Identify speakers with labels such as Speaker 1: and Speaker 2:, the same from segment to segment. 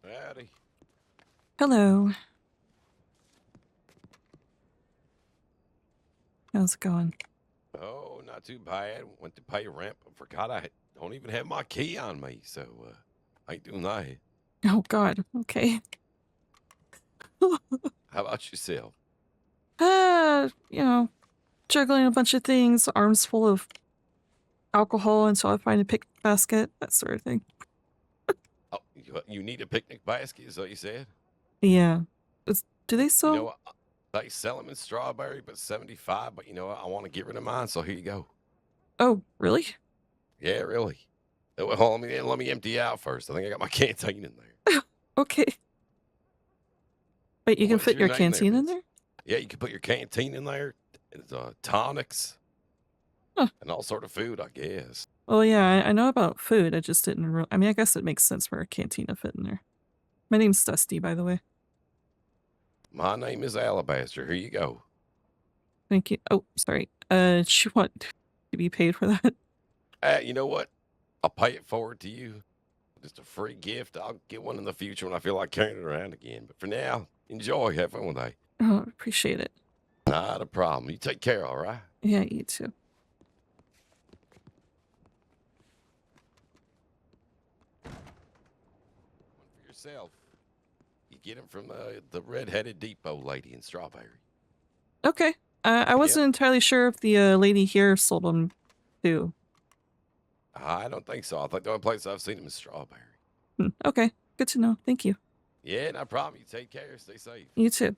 Speaker 1: Howdy.
Speaker 2: Hello. How's it going?
Speaker 1: Oh, not too bad. Went to pay rent, but forgot I don't even have my key on me, so I ain't doing that.
Speaker 2: Oh God. Okay.
Speaker 1: How about yourself?
Speaker 2: You know, juggling a bunch of things, arms full of alcohol until I find a picnic basket, that sort of thing.
Speaker 1: Oh, you need a picnic basket, is what you said?
Speaker 2: Yeah. Do they
Speaker 1: You know
Speaker 2: sell?
Speaker 1: what? They sell them in Strawberry, but 75. But you know what? I want to get rid of mine, so here you go.
Speaker 2: Oh, really?
Speaker 1: Yeah, really. Well, let me empty out first. I think I got my canteen in there.
Speaker 2: Okay. Wait, you can
Speaker 1: What is
Speaker 2: fit
Speaker 1: your
Speaker 2: your
Speaker 1: name there,
Speaker 2: canteen in
Speaker 1: miss?
Speaker 2: there?
Speaker 1: Yeah, you can put your canteen in there. It's tonics
Speaker 2: Huh.
Speaker 1: and all sort of food, I guess.
Speaker 2: Well, yeah, I know about food. I just didn't I mean, I guess it makes sense for a canteen to fit in there. My name's Dusty, by the way.
Speaker 1: My name is Alabaster. Here you go.
Speaker 2: Thank you. Oh, sorry. Do you want to be paid for that?
Speaker 1: You know what? I'll pay it forward to you. Just a free gift. I'll get one in the future when I feel like carrying it around again. But for now, enjoy. Have fun with that.
Speaker 2: Oh, appreciate it.
Speaker 1: Not a problem. You take care, all right?
Speaker 2: Yeah, you too.
Speaker 1: One for yourself. You get them from the red-headed depot lady in Strawberry.
Speaker 2: Okay. I
Speaker 1: Yep.
Speaker 2: wasn't entirely sure if the lady here sold them too.
Speaker 1: I don't think so. I think the only place I've seen them is Strawberry.
Speaker 2: Okay. Good to know. Thank you.
Speaker 1: Yeah, no problem. You take care. Stay safe.
Speaker 2: You too.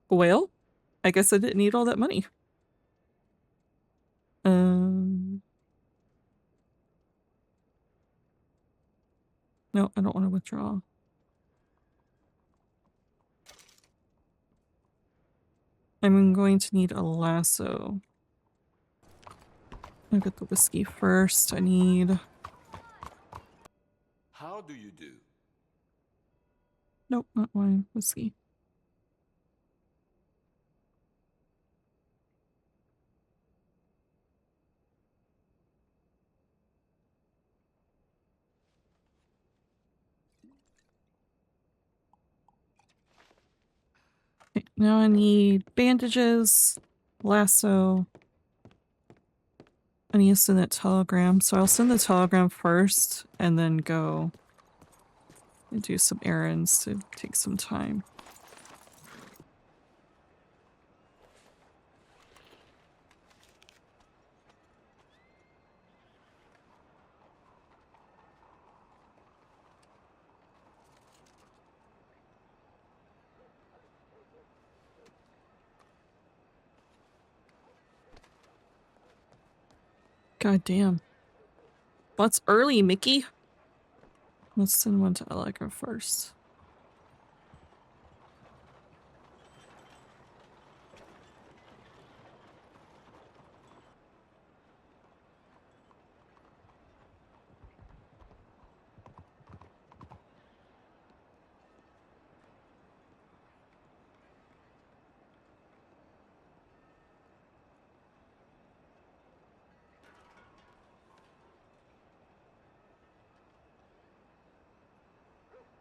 Speaker 2: Well, I guess I didn't need all that money. No, I don't want to withdraw. I'm going to need a lasso. I'll get the whiskey first. I need...
Speaker 3: How do you do?
Speaker 2: Nope, not wine. Whiskey. Okay, now I need bandages, lasso. I need to send that telegram, so I'll send the telegram first and then go and do some errands to take some time. God damn. Well, it's early, Mickey. Let's send one to Allegra first.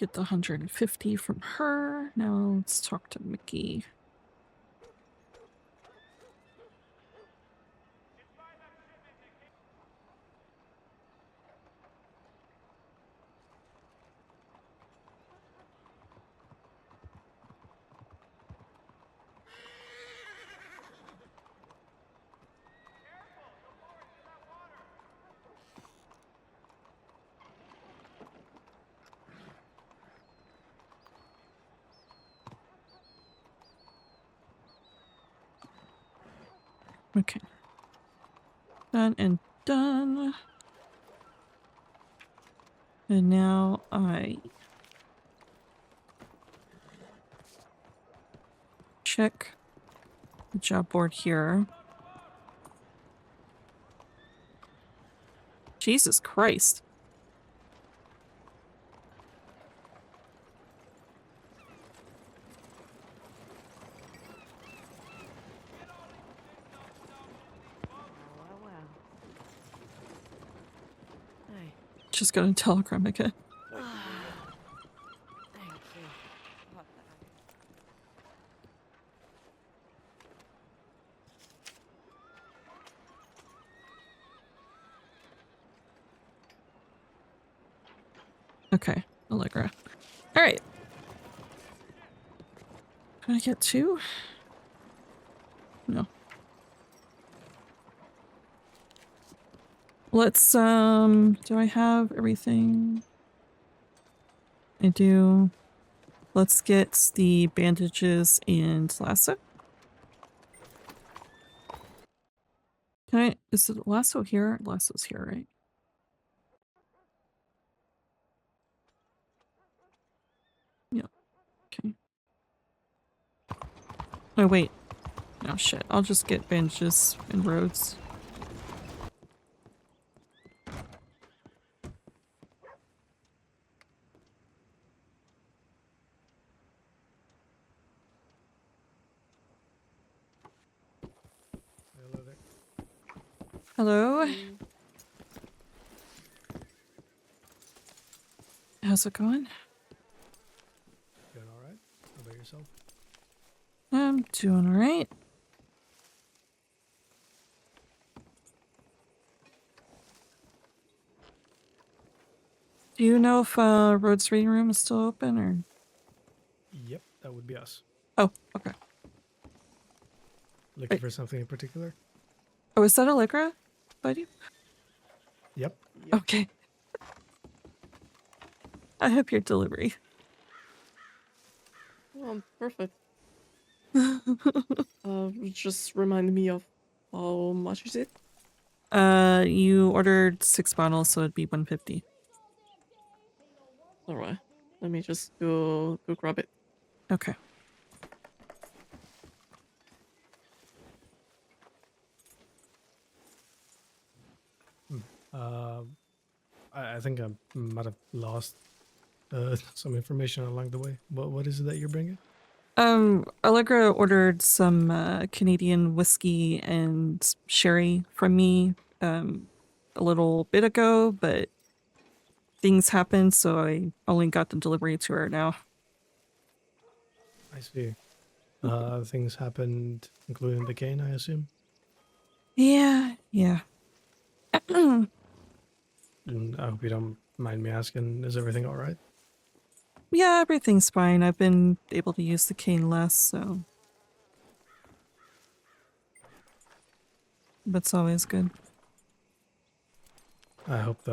Speaker 2: Get the 150 from her. Now let's talk to Mickey. Okay. Done and done. And now I check the job board here. Jesus Christ. Just got a telegram again.
Speaker 3: Thank you. What the heck?
Speaker 2: Okay, Allegra. All right. Can I get 2? No. Let's, do I have everything? I do. Let's get the bandages and lasso. Can I, is the lasso here? Lasso's here, right? Yeah. Okay. Oh, wait. No, shit. I'll just get bandages and roads.
Speaker 4: Hello there.
Speaker 2: Hello? How's it going?
Speaker 4: Doing all right? How about yourself?
Speaker 2: I'm doing alright. Do you know if Rhodes reading room is still open or?
Speaker 4: Yep, that would be us.
Speaker 2: Oh, okay.
Speaker 4: Looking
Speaker 2: Wait.
Speaker 4: for something in particular?
Speaker 2: Oh, is that Allegra, buddy?
Speaker 4: Yep.
Speaker 2: Okay. I have your delivery.
Speaker 5: Oh, perfect. Just remind me of how much is it?
Speaker 2: You ordered 6 bottles, so it'd be 150.
Speaker 5: All right. Let me just go grab it.
Speaker 2: Okay.
Speaker 4: I think I might have lost some information along the way. What is it that you're bringing?
Speaker 2: Allegra ordered some Canadian whiskey and sherry from me a little bit ago, but things happened, so I only got the delivery to her now.
Speaker 4: I see. Things happened, including the cane, I assume.
Speaker 2: Yeah.
Speaker 4: And I hope you don't mind me asking, is everything all right?
Speaker 2: Yeah, everything's fine. I've been able to use the cane less, so that's always good.
Speaker 4: I hope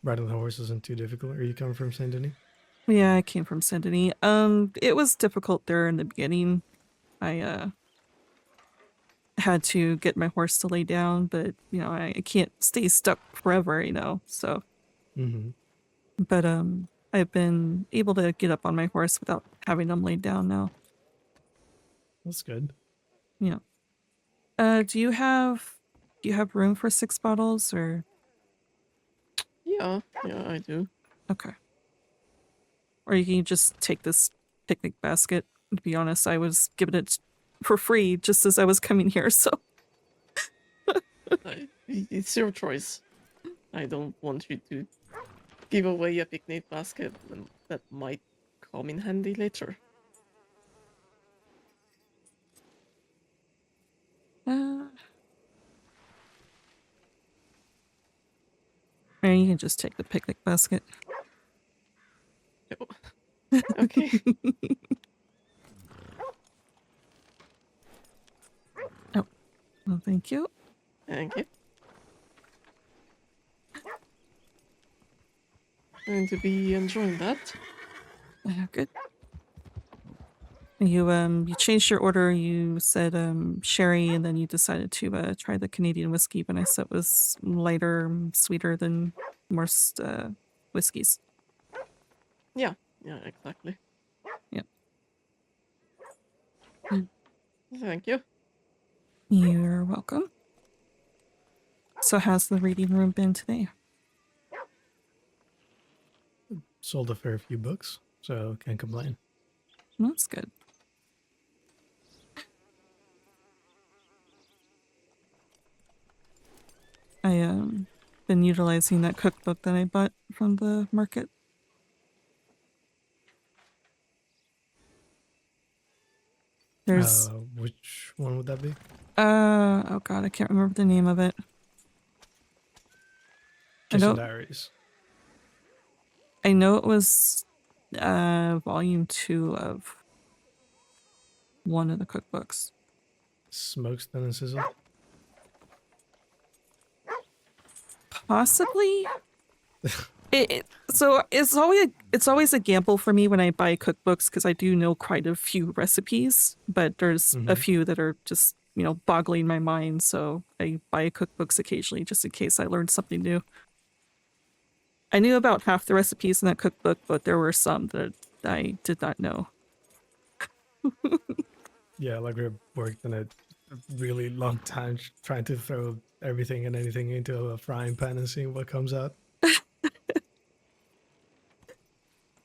Speaker 4: riding the horse isn't too difficult. Are you coming from Saint Denis?
Speaker 2: Yeah, I came from Saint Denis. It was difficult there in the beginning. I had to get my horse to lay down, but you know, I can't stay stuck forever, you know. So,
Speaker 4: Mm-hmm.
Speaker 2: but I've been able to get up on my horse without having him laid down now.
Speaker 4: That's good.
Speaker 2: Yeah. Do you have room for 6 bottles or?
Speaker 5: Yeah, I do.
Speaker 2: Okay. Or you can just take this picnic basket. To be honest, I was given it for free just as I was coming here, so.
Speaker 5: It's your choice. I don't want you to give away a picnic basket that might come in handy later.
Speaker 2: Or you can just take the picnic basket.
Speaker 5: Oh, okay.
Speaker 2: Oh, well, thank you.
Speaker 5: Thank you. Going to be enjoying that.
Speaker 2: Good. You changed your order. You said sherry, and then you decided to try the Canadian whiskey, but I said it was lighter, sweeter than most whiskeys.
Speaker 5: Yeah, exactly.
Speaker 2: Yep.
Speaker 5: Thank you.
Speaker 2: You're welcome. So how's the reading room been today?
Speaker 4: Sold a fair few books, so can't complain.
Speaker 2: That's good. I been utilizing that cookbook that I bought from the market. There's
Speaker 4: Which one would that be?
Speaker 2: oh god, I can't remember the name of it.
Speaker 4: Kitchen Diaries.
Speaker 2: I know it was volume 2 of one of the cookbooks.
Speaker 4: Smokestone and Sizzle.
Speaker 2: Possibly. So it's always a gamble for me when I buy cookbooks because I do know quite a few recipes, but there's a few that are just, you know, boggling my mind, so I buy cookbooks occasionally just in case I learned something new. I knew about half the recipes in that cookbook, but there were some that I did not know.
Speaker 4: Yeah, like we worked in a really long time trying to throw everything and anything into a frying pan and seeing what comes out.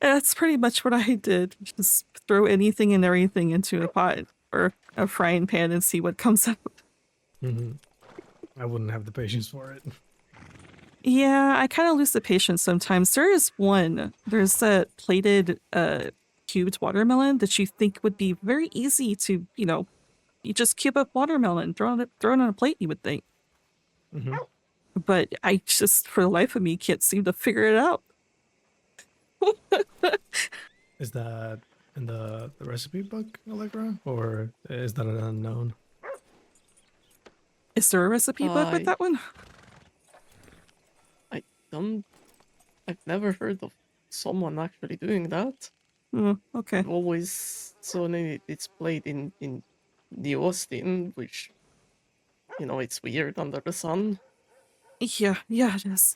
Speaker 2: That's pretty much what I did. Just throw anything and everything into a pot or a frying pan and see what comes out.
Speaker 4: I wouldn't have the patience for it.
Speaker 2: Yeah, I kind of lose the patience sometimes. There is one. There's that plated cubed watermelon that you think would be very easy to, you know, you just cube up watermelon, throw it on a plate, you would think. But I just, for the life of me, can't seem to figure it out.
Speaker 4: Is that in the recipe book, Allegra? Or is that an unknown?
Speaker 2: Is there a recipe book with that one?
Speaker 5: I've never heard of someone actually doing that.
Speaker 2: Okay.
Speaker 5: I've always seen it's played in New Austin, which, you know, it's weird under the sun.
Speaker 2: Yeah, it is.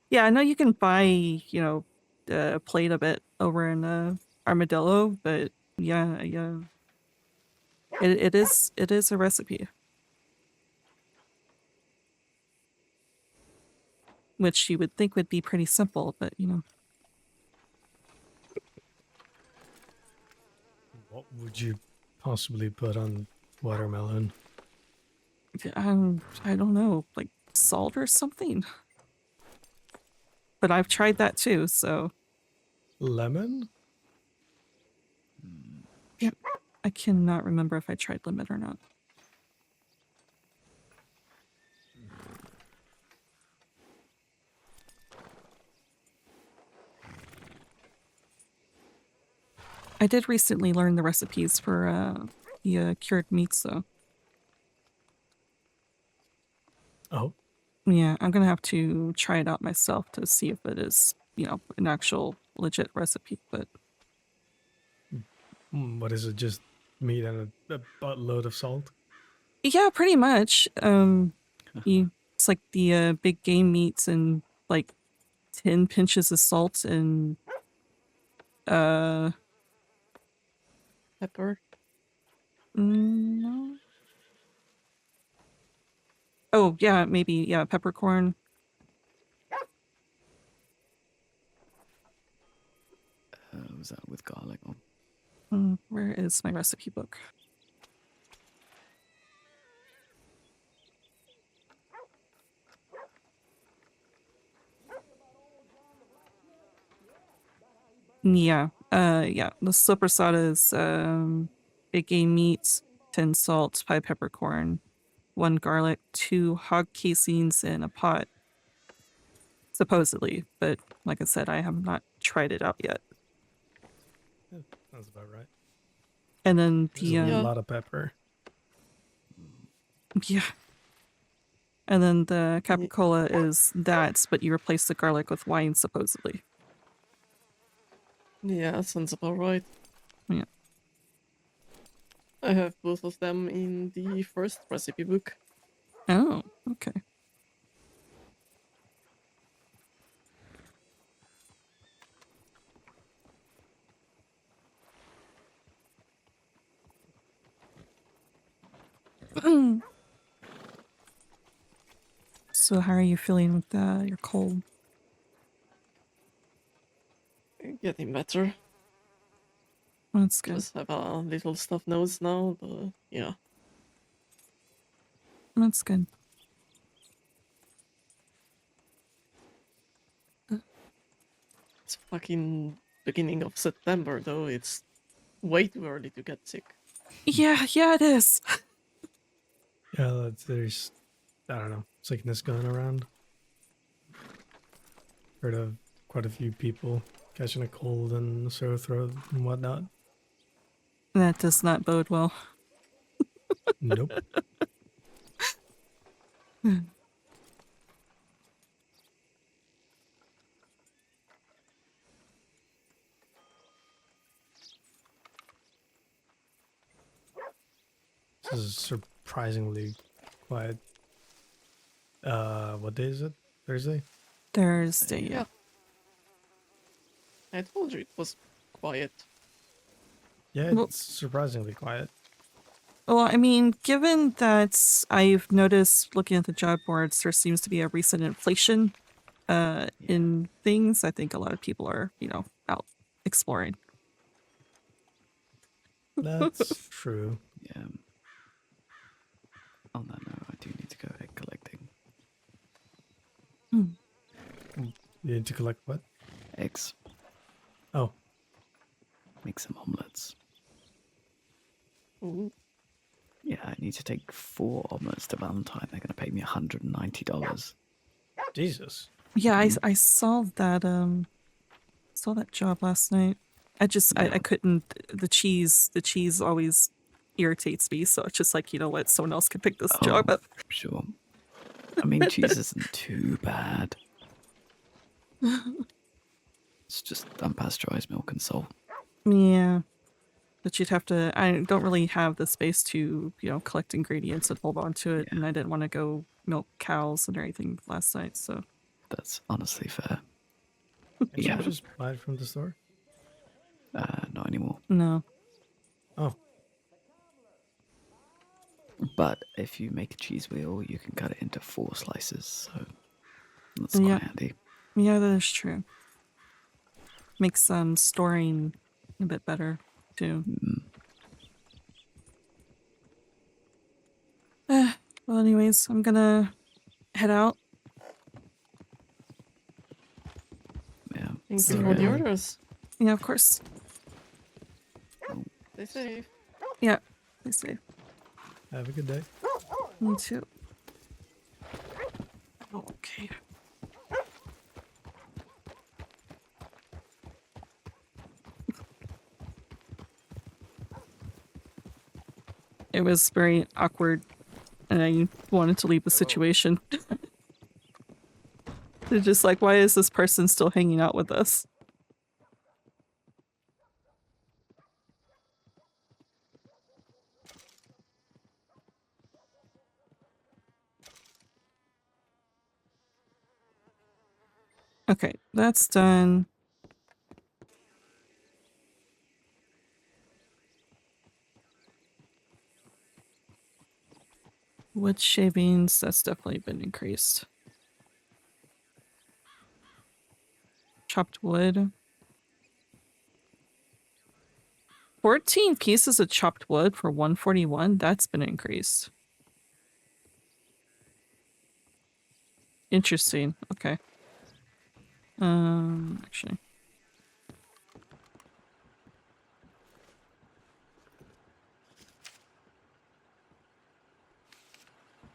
Speaker 2: Yeah, I know you can buy, you know, a plate of it over in Armadillo, but yeah. It is a recipe. Which you would think would be pretty simple, but you know.
Speaker 4: What would you possibly put on watermelon?
Speaker 2: I don't know, like salt or something. But I've tried that too, so
Speaker 4: Lemon?
Speaker 2: yeah, I cannot remember if I tried lemon or not. I did recently learn the recipes for the cured meats, though.
Speaker 4: Oh.
Speaker 2: Yeah, I'm gonna have to try it out myself to see if it is, you know, an actual legit recipe, but
Speaker 4: What is it? Just meat and a buttload of salt?
Speaker 2: yeah, pretty much. It's like the big game meats and like 10 pinches of salt and
Speaker 5: Pepper.
Speaker 2: no. Oh yeah, maybe, yeah, peppercorn.
Speaker 6: Was that with garlic on?
Speaker 2: Where is my recipe book? Yeah, the sopressata is big game meat, 10 salt, 5 peppercorn, 1 garlic, 2 hog casings in a pot. Supposedly, but like I said, I have not tried it out yet.
Speaker 4: Yeah, that's about right.
Speaker 2: And then
Speaker 4: There's
Speaker 2: the
Speaker 4: a lot of pepper.
Speaker 2: yeah. And then the capicola is that, but you replace the garlic with wine, supposedly.
Speaker 5: Yeah, sounds about right.
Speaker 2: Yeah.
Speaker 5: I have both of them in the first recipe book.
Speaker 2: Oh, okay. So how are you feeling with your cold?
Speaker 5: Getting better.
Speaker 2: That's good.
Speaker 5: Just have a little stuffed nose now, but yeah.
Speaker 2: That's good.
Speaker 5: It's fucking beginning of September, though. It's way too early to get sick.
Speaker 2: Yeah, it is.
Speaker 4: Yeah, there's, I don't know, sickness going around. Heard of quite a few people catching a cold and sore throat and whatnot.
Speaker 2: That does not bode well.
Speaker 4: Nope. This is surprisingly quiet. What day is it? Thursday?
Speaker 2: Thursday, yeah.
Speaker 5: Yeah. I told you it was quiet.
Speaker 4: Yeah,
Speaker 2: Well-
Speaker 4: it's surprisingly quiet.
Speaker 2: Well, I mean, given that I've noticed looking at the job boards, there seems to be a recent inflation in things. I think a lot of people are, out exploring.
Speaker 4: That's true.
Speaker 6: Yeah. On that note, I do need to go egg collecting.
Speaker 4: You need to collect what?
Speaker 6: Eggs.
Speaker 4: Oh,
Speaker 6: Make some omelets.
Speaker 5: Ooh.
Speaker 6: Yeah, I need to take 4 omelets to Valentine. They're going to pay me $190.
Speaker 4: Jesus.
Speaker 2: Yeah, I saw that job last night. I couldn't. The cheese always irritates me, so it's just like, you know what, someone else can pick this job up.
Speaker 6: Sure. I mean, cheese isn't too bad. It's just unpasteurized milk and salt.
Speaker 2: Yeah. But you'd have to. I don't really have the space to, collect ingredients and hold on to it, and I didn't want to go milk cows and everything last night, so.
Speaker 6: That's honestly fair.
Speaker 4: Can't
Speaker 6: Yeah.
Speaker 4: you just buy it from the store?
Speaker 6: Not anymore.
Speaker 2: No.
Speaker 4: Oh,
Speaker 6: But if you make a cheese wheel, you can cut it into 4 slices, so that's
Speaker 2: Yeah.
Speaker 6: quite handy.
Speaker 2: Yeah, that is true. Makes storing a bit better too. Well, anyways, I'm gonna head out.
Speaker 6: Yeah.
Speaker 5: Thank
Speaker 2: So,
Speaker 5: you for the
Speaker 4: yeah.
Speaker 5: orders.
Speaker 2: Yeah, of course.
Speaker 5: Stay safe.
Speaker 2: Yeah, please safe.
Speaker 4: have a good day.
Speaker 2: Me too. Okay. It was very awkward, and I wanted to leave the situation. They're just like, why is this person still hanging out with us? Okay, that's done. Wood shavings, that's definitely been increased. Chopped wood. 14 pieces of chopped wood for 141, that's been increased. Interesting, okay. Actually.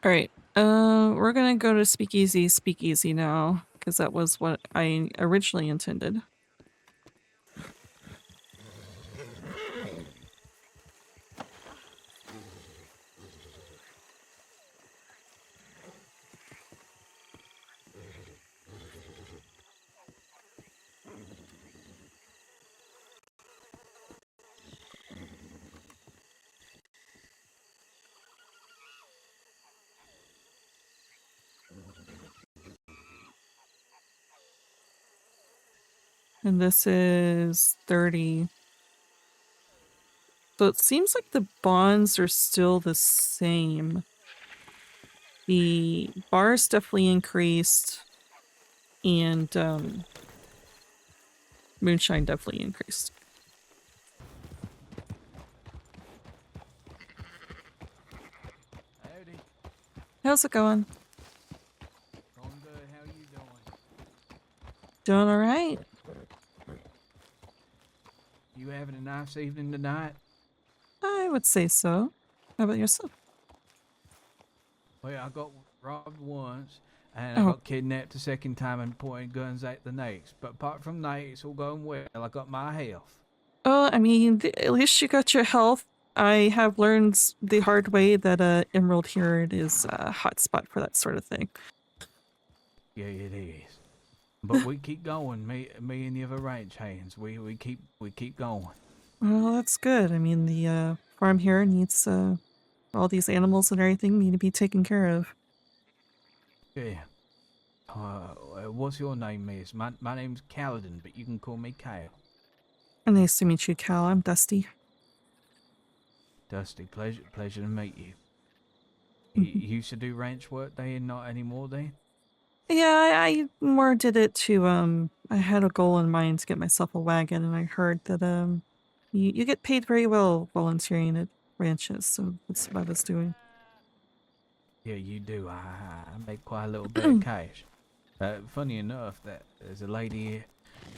Speaker 2: Alright, we're gonna go to Speakeasy now, because that was what I originally intended. And this is 30. So it seems like the bonds are still the same. The bars definitely increased, and moonshine definitely increased.
Speaker 7: Howdy.
Speaker 2: How's it going?
Speaker 7: Going good. How you doing?
Speaker 2: Doing all right.
Speaker 7: You having a nice evening tonight?
Speaker 2: I would say so. How about yourself?
Speaker 7: Well, I got robbed once, and I
Speaker 2: Oh.
Speaker 7: got kidnapped the second time and pointing guns at the next. But apart from that, it's all going well. I got my health.
Speaker 2: Oh, I mean, at least you got your health. I have learned the hard way that Emerald here is a hot spot for that sort of thing.
Speaker 7: Yeah, it is. But we keep going. Me and the other ranch hands. We keep going.
Speaker 2: Well, that's good. I mean, the farm here needs all these animals and everything need to be taken care of.
Speaker 7: Yeah. What's your name, miss? My name's Caledon, but you can call me Kyle.
Speaker 2: Nice to meet you, Cal. I'm Dusty.
Speaker 7: Dusty, pleasure to meet you. You used to do ranch work then, not anymore then?
Speaker 2: Yeah, I more did it to I had a goal in mind to get myself a wagon, and I heard that you get paid very well volunteering at ranches, so that's what I was doing.
Speaker 7: Yeah, you do. I make quite a little bit of cash. Funny enough, that there's a lady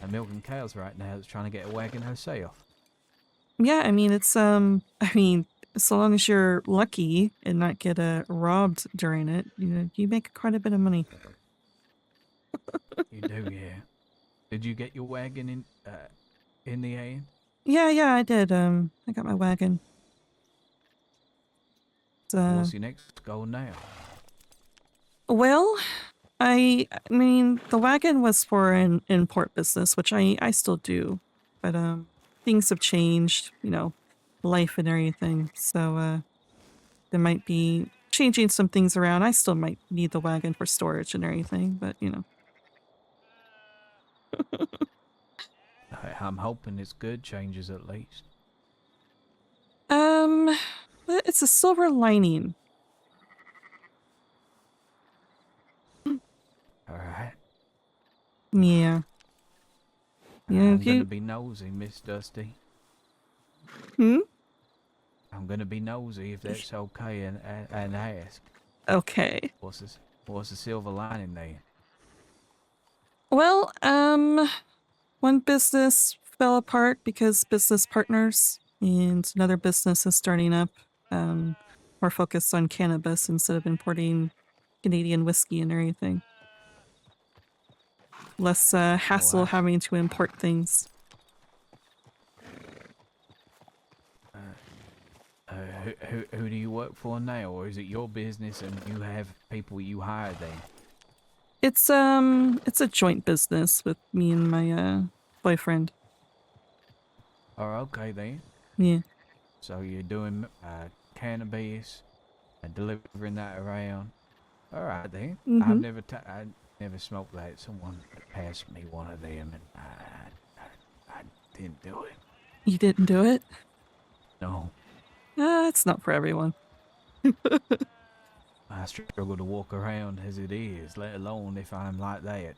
Speaker 7: milking cows right now that's trying to get a wagon herself.
Speaker 2: Yeah, I mean it's I mean, so long as you're lucky and not get robbed during it, you know, you make quite a bit of money.
Speaker 7: You do, yeah. Did you get your wagon in the end?
Speaker 2: Yeah, I did. I got my wagon.
Speaker 7: What's your next goal now?
Speaker 2: Well, I mean, the wagon was for an import business, which I still do, but things have changed, you know, life and everything. So there might be changing some things around. I still might need the wagon for storage and everything, but you know.
Speaker 7: I'm hoping it's good changes at least.
Speaker 2: It's a silver lining.
Speaker 7: All right.
Speaker 2: Yeah. Yeah,
Speaker 7: I'm gonna be nosy, Miss Dusty.
Speaker 2: Hmm?
Speaker 7: I'm gonna be nosy if that's okay, and ask.
Speaker 2: Okay.
Speaker 7: What's the silver lining there?
Speaker 2: Well, one business fell apart because business partners, and another business is starting up, more focused on cannabis instead of importing Canadian whiskey and everything. Less hassle having to import things.
Speaker 7: Who do you work for now, or is it your business and you have people you hire there?
Speaker 2: It's a joint business with me and my boyfriend.
Speaker 7: Oh, okay then.
Speaker 2: Yeah.
Speaker 7: So you're doing cannabis and delivering that around. All right then. I never smoked that. Someone passed me one of them, and I didn't do it.
Speaker 2: You didn't do it?
Speaker 7: No.
Speaker 2: It's not for everyone.
Speaker 7: I struggle to walk around as it is, let alone if I'm like that.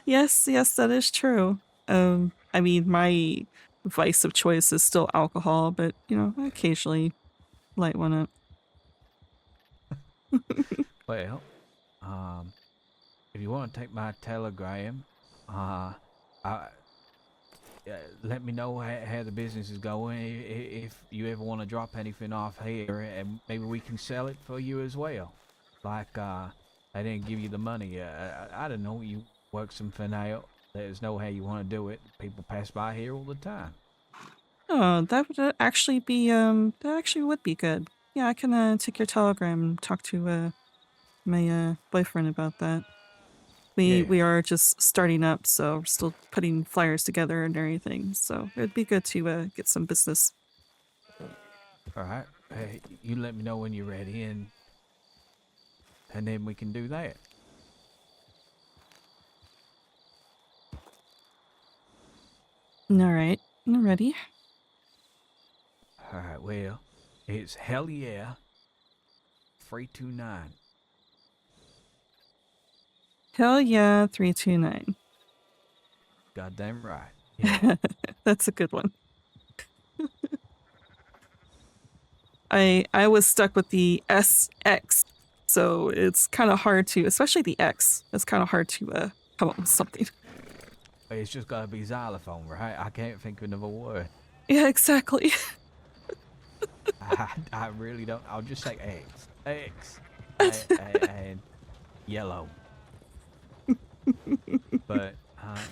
Speaker 2: Yes, that is true. I mean, my vice of choice is still alcohol, but, you know, I occasionally light one up.
Speaker 7: Well, if you want to take my telegram, let me know how the business is going. If you ever want to drop anything off here, and maybe we can sell it for you as well. Like, I didn't give you the money. I don't know. You work something out. Let us know how you want to do it. People pass by here all the time.
Speaker 2: Oh, that would actually be, that actually would be good. Yeah, I can take your telegram and talk to my boyfriend about that. We are just starting up, so we're still putting flyers together and everything. So it'd be good to get some business.
Speaker 7: All right. You let me know when you're ready, and then we can do that.
Speaker 2: All right, I'm ready.
Speaker 7: All right. Well, it's hell yeah. 329.
Speaker 2: Hell yeah, 329.
Speaker 7: Goddamn right. Yeah.
Speaker 2: That's a good one. I was stuck with the SX, so it's kind of hard to, especially the X. It's kind of hard to come up with something.
Speaker 7: It's just gotta be xylophone, right? I can't think of another word.
Speaker 2: Yeah, exactly.
Speaker 7: I really don't. I'll just say eggs. Eggs. And yellow. But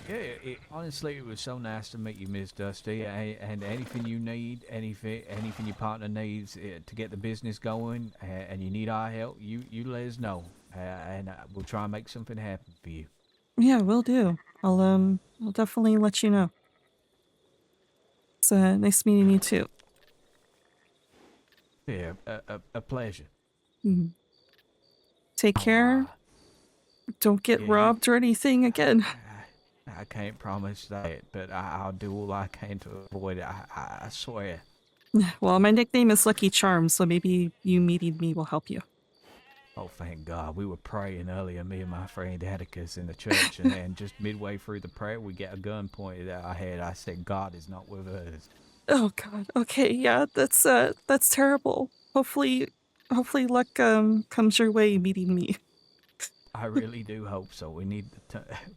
Speaker 7: yeah, honestly, it was so nice to meet you, Miss Dusty. And anything you need, anything your partner needs to get the business going, and you need our help, you let us know, and we'll try and make something happen for you.
Speaker 2: Yeah, will do. I'll definitely let you know. It's nice meeting you too.
Speaker 7: Yeah, a pleasure.
Speaker 2: Mhm. Take
Speaker 7: Oh,
Speaker 2: care. Don't get
Speaker 7: yeah,
Speaker 2: robbed or anything again.
Speaker 7: I can't promise that, but I'll do all I can to avoid it. I swear.
Speaker 2: Well, my nickname is Lucky Charms, so maybe you meeting me will help you.
Speaker 7: Oh, thank God. We were praying earlier, me and my friend Atticus in the church, and then just midway through the prayer, we get a gun pointed at our head. I said, God is not with us.
Speaker 2: Oh God. Okay, yeah, that's terrible. Hopefully luck comes your way meeting me.
Speaker 7: I really do hope so. We need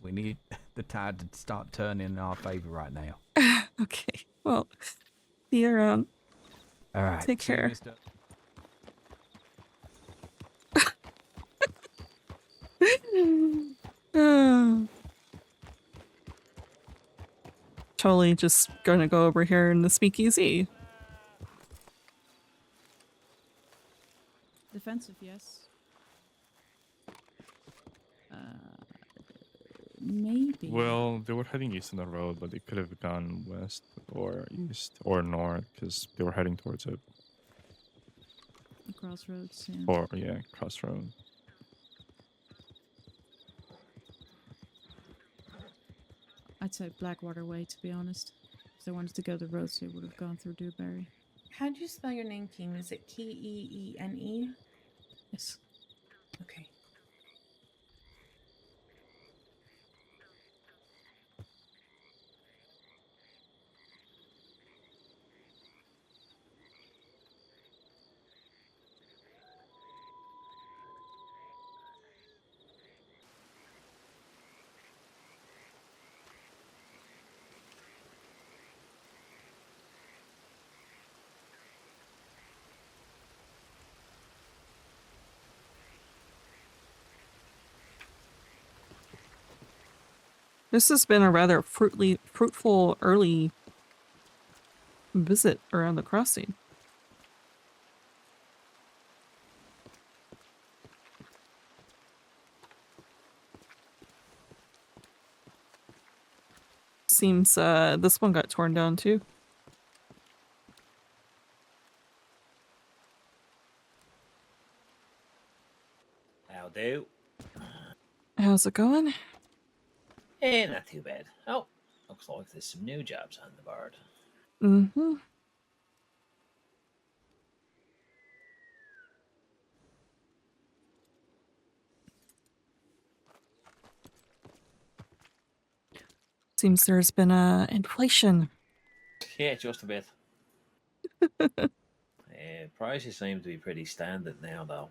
Speaker 7: we need the tide to start turning in our favor right now.
Speaker 2: Okay. Well, see you around.
Speaker 7: All right.
Speaker 2: Take
Speaker 7: See you,
Speaker 2: care.
Speaker 7: Mr.
Speaker 2: Totally just gonna go over here in the speakeasy.
Speaker 8: Defensive, yes. Maybe.
Speaker 9: Well, they were heading east on the road, but they could have gone west or east or north because they were heading towards it.
Speaker 8: The crossroads, yeah.
Speaker 9: Or, yeah, crossroad.
Speaker 8: I'd say Blackwater Way, to be honest. If they wanted to go the roads, they would have gone through Dewberry.
Speaker 3: How do you spell your name, Keen? Is it Keene?
Speaker 8: Yes.
Speaker 3: Okay.
Speaker 2: This has been a rather fruitful early visit around the crossing. Seems this one got torn down too.
Speaker 10: How do?
Speaker 2: How's it going?
Speaker 10: Eh, not too bad. Oh, looks like there's some new jobs on the board.
Speaker 2: Mm-hmm. Seems there's been inflation.
Speaker 10: Yeah, just a bit. Prices seem to be pretty standard now, though.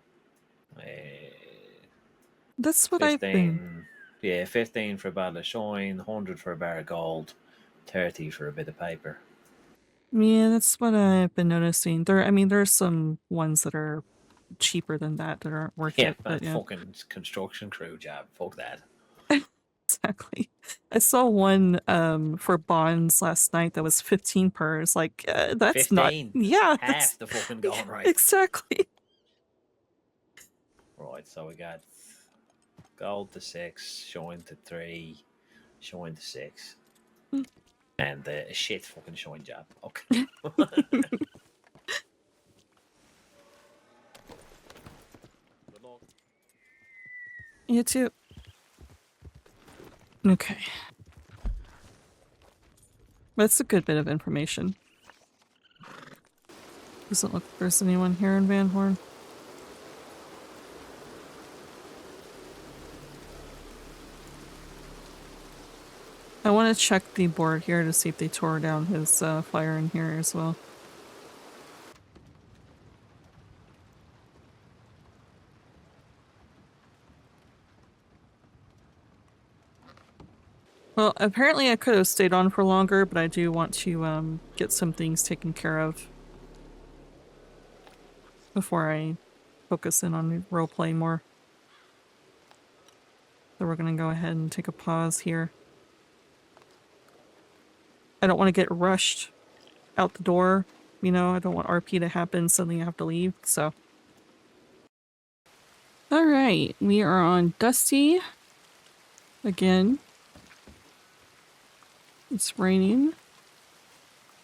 Speaker 2: That's what I've been.
Speaker 10: 15 for a bottle of shine, 100 for a bar of gold, 30 for a bit of paper.
Speaker 2: Yeah, that's what I've been noticing. I mean, there's some ones that are cheaper than that aren't worth
Speaker 10: Yeah,
Speaker 2: it. But
Speaker 10: that
Speaker 2: yeah,
Speaker 10: fucking construction crew job. Fuck that.
Speaker 2: exactly. I saw one for bonds last night that was 15 per. It's like that's
Speaker 10: 15.
Speaker 2: not. Yeah,
Speaker 10: Half
Speaker 2: that's
Speaker 10: the fucking going right.
Speaker 2: exactly.
Speaker 10: Right, so we got gold to 6, shine to 3, shine to 6. And a shit fucking shine job. Okay. Good luck.
Speaker 2: You too. Okay. That's a good bit of information. Doesn't look like there's anyone here in Van Horn. I want to check the board here to see if they tore down his fire in here as well. Well, apparently I could have stayed on for longer, but I do want to get some things taken care of before I focus in on roleplay more. So we're gonna go ahead and take a pause here. I don't want to get rushed out the door, you know, I don't want RP to happen, suddenly I have to leave, so. Alright, we are on Dusty again. It's raining.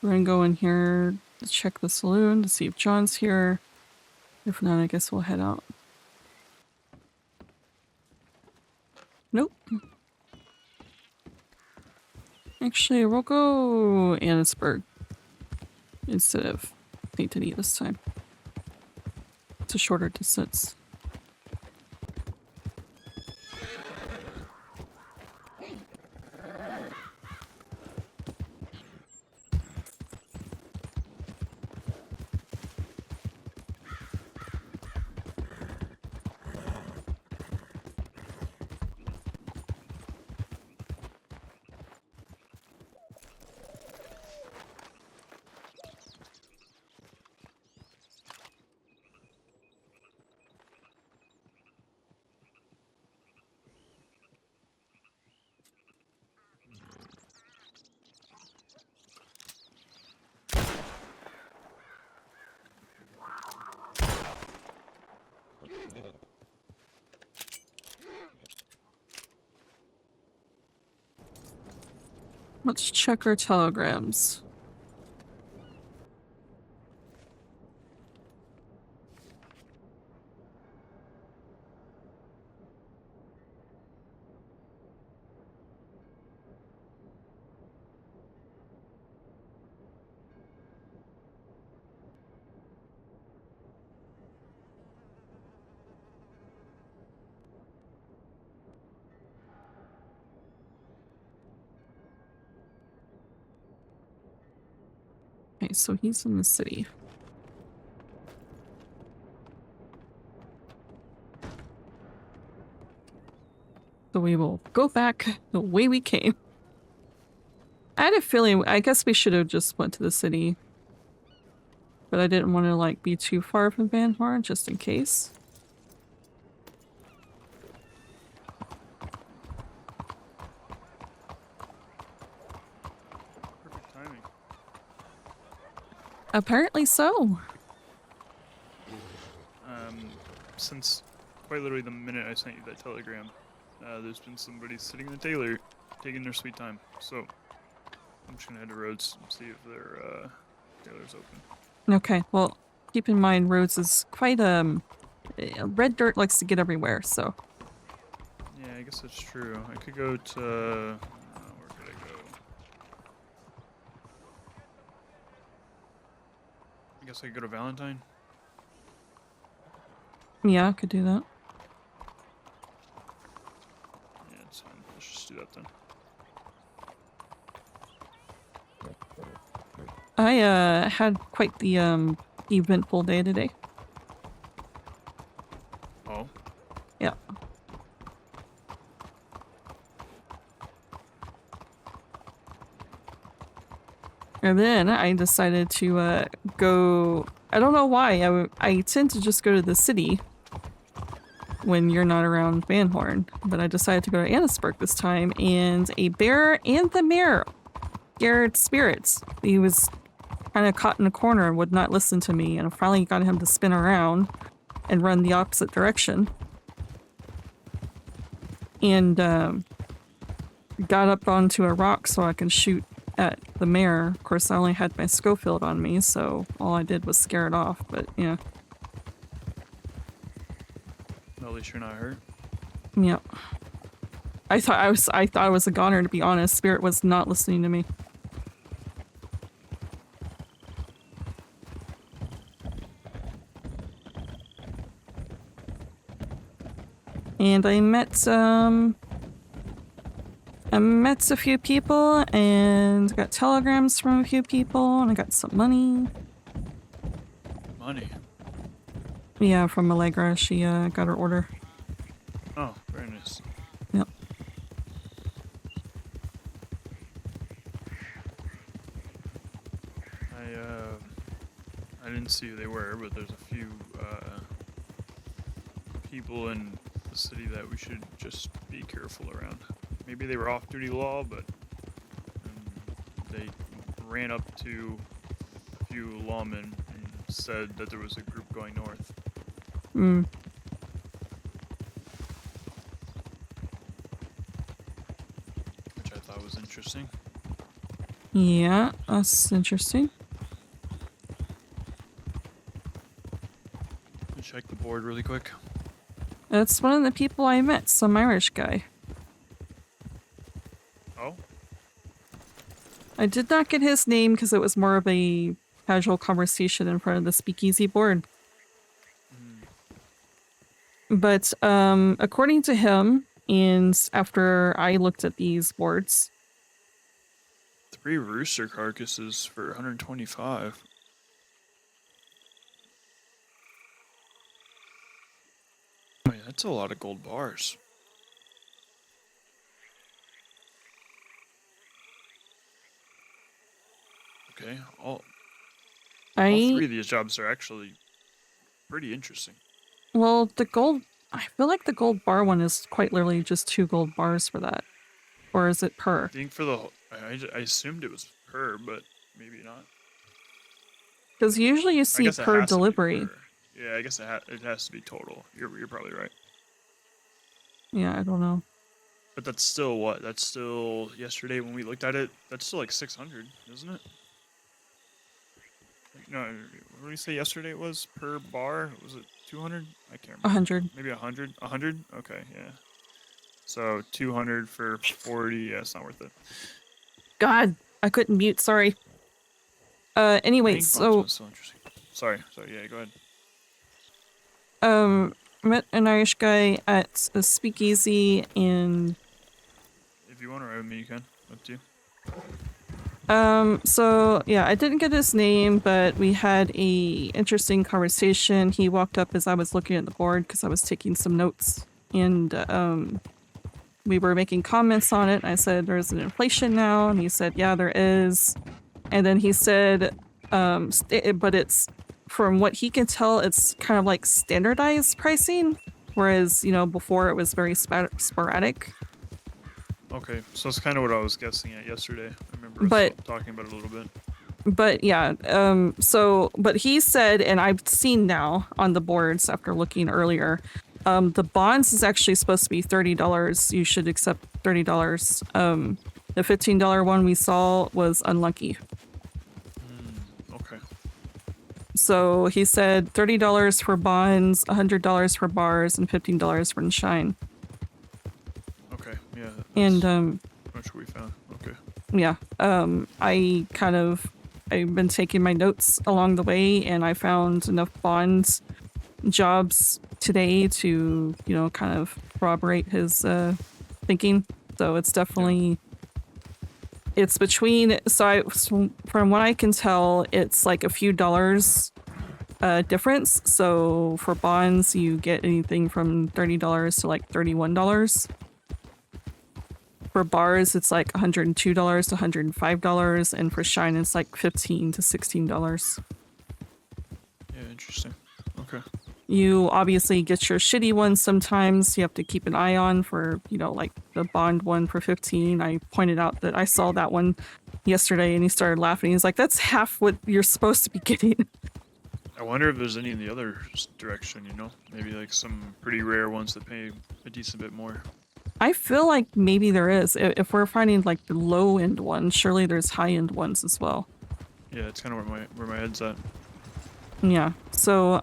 Speaker 2: We're gonna go in here to check the saloon to see if John's here. If not, I guess we'll head out. Nope. Actually, we'll go Annisburg instead of St. Denis this time. It's a shorter distance. Let's check our telegrams. Okay, so he's in the city. So we will go back the way we came. I had a feeling, I guess we should have just went to the city. But I didn't want to like be too far from Van Horn, just in case.
Speaker 11: Perfect timing.
Speaker 2: Apparently so.
Speaker 11: Since quite literally the minute I sent you that telegram, there's been somebody sitting in the tailor taking their sweet time. So I'm just gonna head to Rhodes and see if their tailor's open.
Speaker 2: Okay, well, keep in mind Rhodes is quite red dirt likes to get everywhere, so.
Speaker 11: Yeah, I guess that's true. I could go to where could I go? I guess I could go to Valentine.
Speaker 2: Yeah, I could do that.
Speaker 11: Yeah, it's fine. Let's just do that then.
Speaker 2: I had quite the eventful day today.
Speaker 11: Oh?
Speaker 2: Yeah. And then I decided to go, I don't know why, I tend to just go to the city when you're not around Van Horn, but I decided to go to Annisburg this time, and a bear and the mayor scared spirits. He was kind of caught in a corner and would not listen to me, and I finally got him to spin around and run the opposite direction. And got up onto a rock so I can shoot at the mayor. Of course, I only had my Schofield on me, so all I did was scare it off, but yeah.
Speaker 11: At least you're not hurt.
Speaker 2: Yep. I thought I was a goner, to be honest. Spirit was not listening to me. And I met a few people and got telegrams from a few people, and I got some money.
Speaker 11: Money?
Speaker 2: Yeah, from Allegra. She got her order.
Speaker 11: Oh, very nice.
Speaker 2: Yep.
Speaker 11: didn't see who they were, but there's a few people in the city that we should just be careful around. Maybe they were off-duty law, but they ran up to a few lawmen and said that there was a group going north.
Speaker 2: Mm.
Speaker 11: Which I thought was interesting.
Speaker 2: Yeah, that's interesting.
Speaker 11: Let me check the board really quick.
Speaker 2: That's one of the people I met, some Irish guy.
Speaker 11: Oh?
Speaker 2: I did not get his name because it was more of a casual conversation in front of the speakeasy board. But according to him, and after I looked at these boards,
Speaker 11: 3 rooster carcasses for 125. Wait, that's a lot of gold bars. Okay, all 3 of these jobs are actually pretty interesting.
Speaker 2: well, I feel like the gold bar one is quite literally just 2 gold bars for that. Or is it per?
Speaker 11: I think for the I assumed it was per, but maybe not.
Speaker 2: Because usually you see
Speaker 11: guess it
Speaker 2: per
Speaker 11: has to be
Speaker 2: delivery.
Speaker 11: per. Yeah, I guess it has to be total. You're probably right.
Speaker 2: Yeah, I don't know.
Speaker 11: But that's still what? That's still yesterday when we looked at it. That's still like 600, isn't it? No, what did we say yesterday? It was per bar. Was it 200? I can't remember.
Speaker 2: 100.
Speaker 11: Maybe 100. 100. Okay, yeah. So 200 for 40. Yeah, it's not worth it.
Speaker 2: God, I couldn't mute. Sorry. Anyway, so
Speaker 11: So interesting. Sorry. Yeah, go ahead.
Speaker 2: met an Irish guy at a speakeasy in.
Speaker 11: If you want to write with me, you can. Up to you.
Speaker 2: So yeah, I didn't get his name, but we had a interesting conversation. He walked up as I was looking at the board because I was taking some notes, and we were making comments on it. I said, "There's an inflation now," and he said, "Yeah, there is." And then he said, "But it's from what he can tell, it's kind of like standardized pricing, whereas before it was very sporadic."
Speaker 11: Okay, so that's kind of what I was guessing at yesterday. I remember us talking about it a little bit.
Speaker 2: But yeah, but he said, and I've seen now on the boards after looking earlier, the bonds is actually supposed to be $30. You should accept $30. The $15 one we saw was unlucky.
Speaker 11: Okay.
Speaker 2: So he said $30 for bonds, $100 for bars, and $15 for shine.
Speaker 11: Okay, yeah.
Speaker 2: And
Speaker 11: That's what we found. Okay.
Speaker 2: yeah, I've been taking my notes along the way, and I found enough bonds jobs today to kind of corroborate his thinking. So it's definitely it's between from what I can tell, it's like a few dollars difference. So for bonds, you get anything from $30 to like $31. For bars, it's like $102 to $105, and for shine, it's like $15 to $16.
Speaker 11: Yeah, interesting. Okay.
Speaker 2: You obviously get your shitty ones sometimes. You have to keep an eye on for, like the bond one for 15. I pointed out that I saw that one yesterday, and he started laughing. He's like, "That's half what you're supposed to be getting."
Speaker 11: I wonder if there's any in the other direction, Maybe like some pretty rare ones that pay a decent bit more.
Speaker 2: I feel like maybe there is. If we're finding like the low end ones, surely there's high end ones as well.
Speaker 11: Yeah, it's kind of where my head's at.
Speaker 2: Yeah. So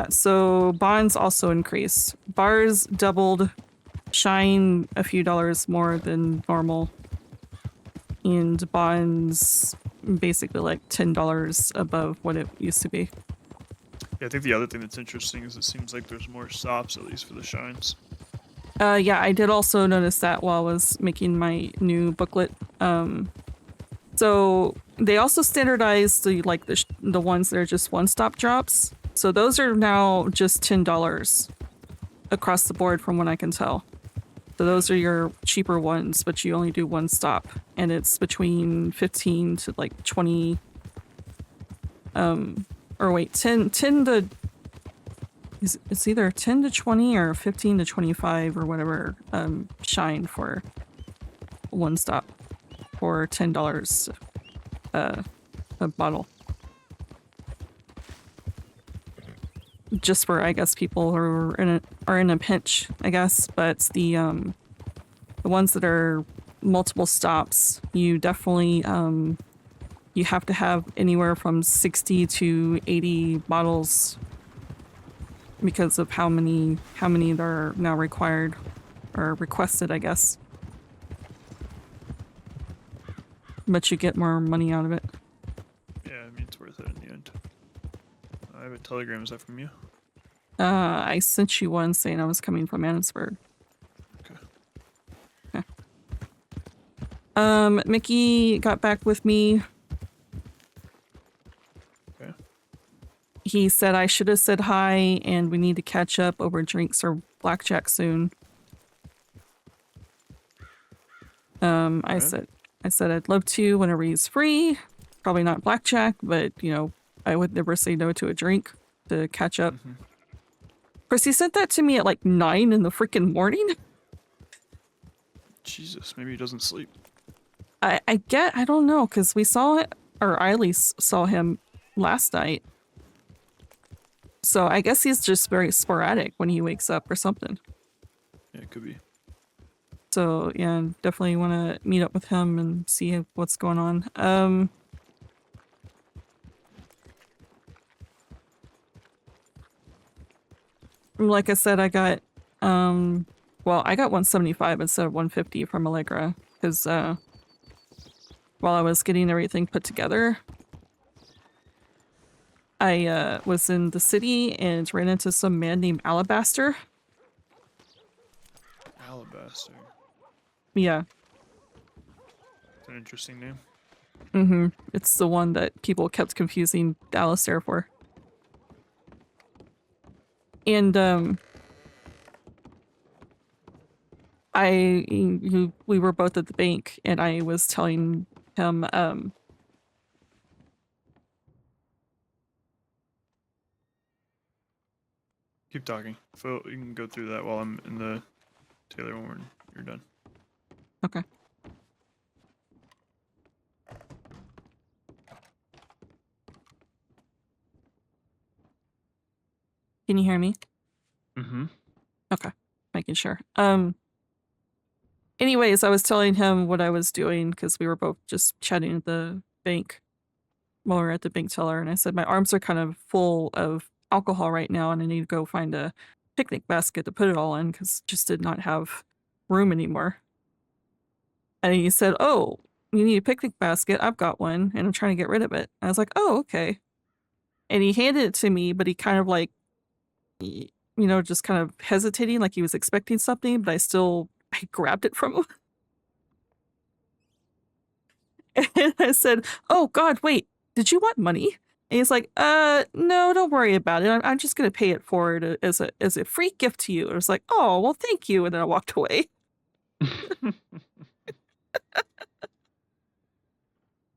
Speaker 2: so bonds also increased. Bars doubled, shine a few dollars more than normal, and bonds basically like $10 above what it used to be.
Speaker 11: Yeah, I think the other thing that's interesting is it seems like there's more stops, at least for the shines.
Speaker 2: Yeah, I did also notice that while I was making my new booklet. So they also standardized the ones that are just one-stop drops. So those are now just $10 across the board from what I can tell. So those are your cheaper ones, but you only do one stop, and it's between 15 to like 20 Or wait, 10 to it's either 10 to 20 or 15 to 25 or whatever shine for one stop for $10 a bottle. Just for, I guess, people who are in a pinch, I guess, but the ones that are multiple stops, you definitely you have to have anywhere from 60 to 80 bottles because of how many there are now required or requested, I guess. But you get more money out of it.
Speaker 11: Yeah, I mean, it's worth it in the end. I have a telegram. Is that from you?
Speaker 2: I sent you one saying I was coming from Annisburg.
Speaker 11: Okay.
Speaker 2: Mickey got back with me.
Speaker 11: Okay.
Speaker 2: He said I should have said hi and we need to catch up over drinks or blackjack soon. I said I'd love to whenever he's free. Probably not blackjack, but you know, I would never say no to a drink to catch up.
Speaker 11: Mm-hmm.
Speaker 2: Of course, he sent that to me at like 9 in the freaking morning.
Speaker 11: Jesus, maybe he doesn't sleep.
Speaker 2: I don't know, because we saw it, or I at least saw him last night. So I guess he's just very sporadic when he wakes up or something.
Speaker 11: Yeah, it could be.
Speaker 2: So yeah, definitely want to meet up with him and see what's going on. Like I said, I got, well, I got 175 instead of 150 from Allegra, because, while I was getting everything put together, I, was in the city and ran into some man named Alabaster.
Speaker 11: Alabaster.
Speaker 2: Yeah.
Speaker 11: It's an interesting name.
Speaker 2: Mm-hmm. It's the one that people kept confusing Alistair for. And, we were both at the bank and I was telling him,
Speaker 11: Keep talking. Phil, you can go through that while I'm in the Taylor when you're done.
Speaker 2: okay. Can you hear me?
Speaker 11: Mm-hmm.
Speaker 2: Okay, making sure. Anyways, I was telling him what I was doing because we were both just chatting at the bank while we were at the bank teller, and I said my arms are kind of full of alcohol right now, and I need to go find a picnic basket to put it all in because just did not have room anymore. And he said, "Oh, you need a picnic basket? I've got one, and I'm trying to get rid of it." I was like, "Oh, okay." And he handed it to me, but he kind of like, you know, just kind of hesitating, like he was expecting something, but I grabbed it from him. And I said, "Oh God, wait, did you want money?" And he's like, no, don't worry about it. I'm just gonna pay it forward as a free gift to you." I was like, "Oh, well, thank you." And then I walked away.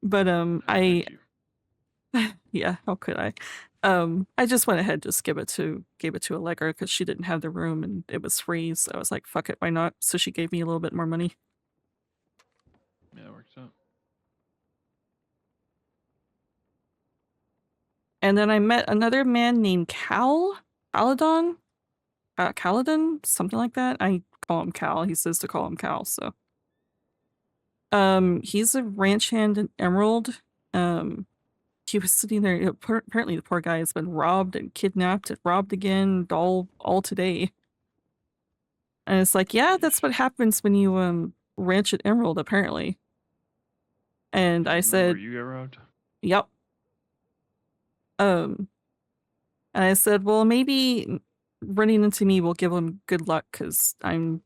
Speaker 2: But
Speaker 11: Thank you.
Speaker 2: yeah, how could I? I just went ahead, just gave it to Allegra because she didn't have the room and it was free. So I was like, fuck it, why not? So she gave me a little bit more money.
Speaker 11: Yeah, it works out.
Speaker 2: And then I met another man named Caledon, something like that. I call him Cal. He says to call him Cal. So, he's a ranch hand in Emerald. He was sitting there. Apparently, the poor guy has been robbed and kidnapped and robbed again, all today. And it's like, yeah, that's what happens when you ranch at Emerald, apparently. And I said,
Speaker 11: Where you get robbed?
Speaker 2: "Yep." And I said, "Well, maybe running into me will give him good luck because I'm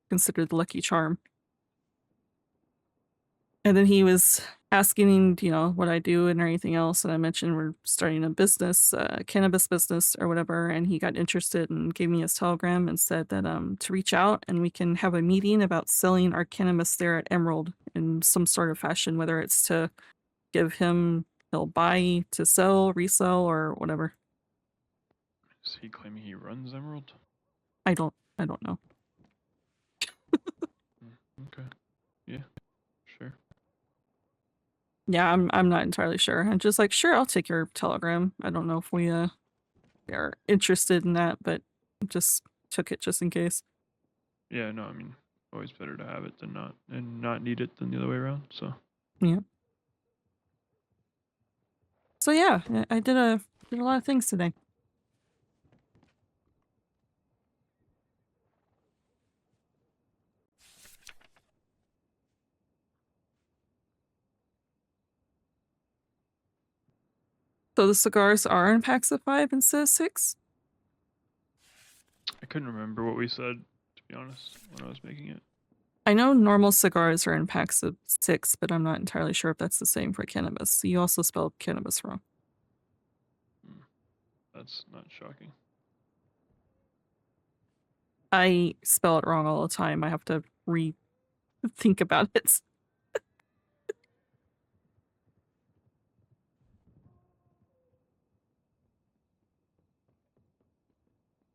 Speaker 2: considered the lucky charm." And then he was asking, you know, what I do and everything else. And I mentioned we're starting a business, cannabis business or whatever. And he got interested and gave me his telegram and said that to reach out and we can have a meeting about selling our cannabis there at Emerald in some sort of fashion, whether it's to give him he'll buy to sell, resell, or whatever.
Speaker 11: Is he claiming he runs Emerald?
Speaker 2: I don't know.
Speaker 11: Okay. Yeah. Sure.
Speaker 2: Yeah, I'm not entirely sure. I'm just like, sure, I'll take your telegram. I don't know if we are interested in that, but just took it just in case.
Speaker 11: Yeah. No. I mean, always better to have it than not, and not need it than the other way around. So.
Speaker 2: Yeah. So yeah, I did a lot of things today. So the cigars are in packs of 5 instead of 6?
Speaker 11: I couldn't remember what we said, to be honest, when I was making it.
Speaker 2: I know normal cigars are in packs of 6, but I'm not entirely sure if that's the same for cannabis. You also spelled cannabis wrong.
Speaker 11: That's not shocking.
Speaker 2: I spell it wrong all the time. I have to think about it.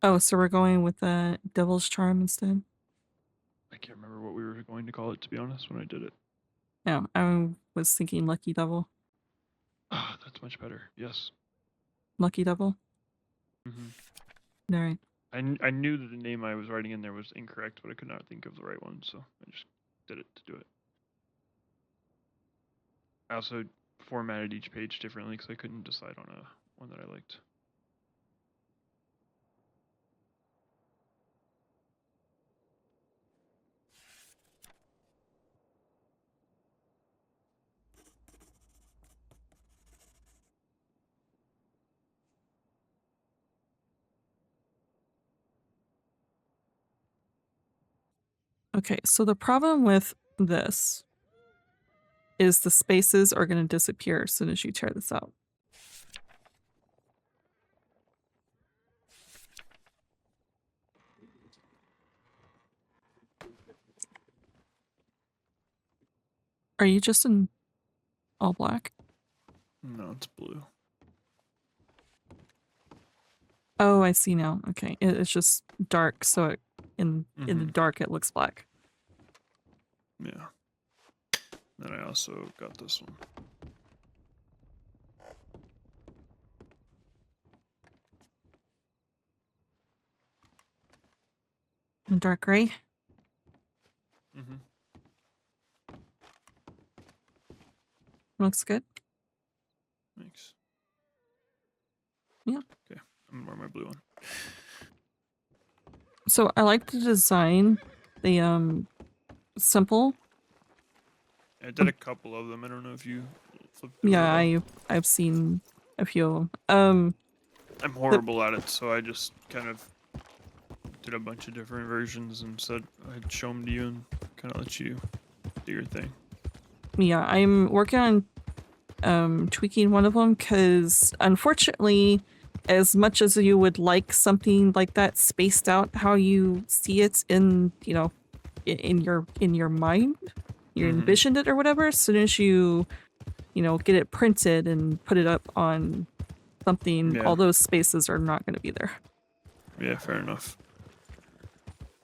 Speaker 2: Oh, so we're going with the Devil's Charm instead?
Speaker 11: I can't remember what we were going to call it, to be honest, when I did it.
Speaker 2: No, I was thinking Lucky Devil.
Speaker 11: Ah, that's much better. Yes.
Speaker 2: Lucky Devil?
Speaker 11: Mm-hmm.
Speaker 2: Alright.
Speaker 11: I knew that the name I was writing in there was incorrect, but I could not think of the right one, so I just did it to do it. I also formatted each page differently because I couldn't decide on one that I liked.
Speaker 2: Okay, so the problem with this is the spaces are going to disappear as soon as you tear this out. Are you just in all black?
Speaker 11: No, it's blue.
Speaker 2: Oh, I see now. Okay, it's just dark, so in the dark it looks black.
Speaker 11: Yeah. Then I also got this one.
Speaker 2: And dark gray?
Speaker 11: Mm-hmm.
Speaker 2: Looks good.
Speaker 11: Thanks.
Speaker 2: Yeah.
Speaker 11: Okay, I'm gonna wear my blue one.
Speaker 2: So I like the design, the simple.
Speaker 11: I did a couple of them. I don't know if you flipped through
Speaker 2: Yeah,
Speaker 11: it all.
Speaker 2: I've seen a few of them.
Speaker 11: I'm horrible at it, so I just kind of did a bunch of different versions and said I'd show them to you and kind of let you do your thing.
Speaker 2: Yeah, I'm working on tweaking one of them because unfortunately, as much as you would like something like that spaced out how you see it in, you know, in your mind, you envisioned it or whatever, as soon as you know, get it printed and put it up on something, all those spaces are not going to be there.
Speaker 11: Yeah, fair enough.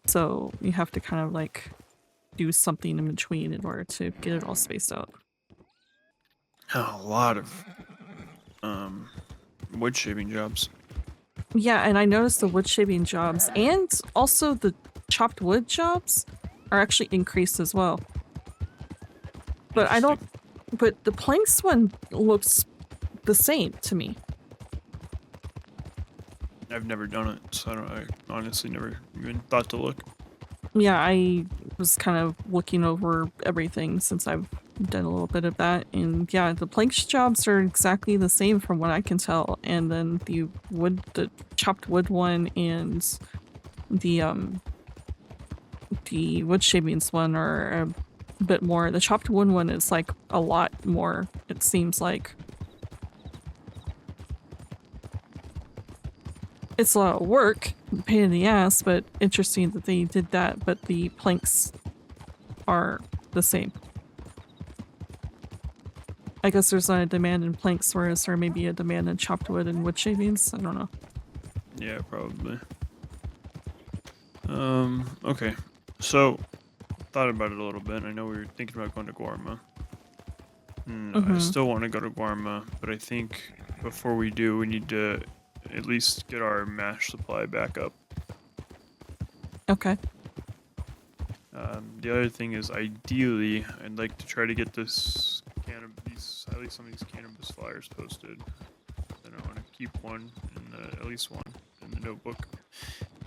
Speaker 2: So you have to kind of like do something in between in order to get it all spaced out.
Speaker 11: A lot of wood shaving jobs.
Speaker 2: Yeah, and I noticed the wood shaving jobs and also the chopped wood jobs are actually increased as well. But but the planks one looks the same to me.
Speaker 11: I've never done it, so I honestly never even thought to look.
Speaker 2: Yeah, I was kind of looking over everything since I've done a little bit of that, and yeah, the planks jobs are exactly the same from what I can tell, and then the chopped wood one and the wood shavings one are a bit more. The chopped wood one is like a lot more, it seems like. It's a lot of work, pain in the ass, but interesting that they did that, but the planks are the same. I guess there's not a demand in planks, whereas there may be a demand in chopped wood and wood shavings. I don't know.
Speaker 11: Yeah, probably. Okay. So, thought about it a little bit. I know we were thinking about going to Guarma. I still want to go to Guarma, but I think before we do, we need to at least get our mash supply back up.
Speaker 2: Okay.
Speaker 11: The other thing is, ideally, I'd like to try to get this at least some of these cannabis flyers posted. Then I want to keep one, at least one, in the notebook.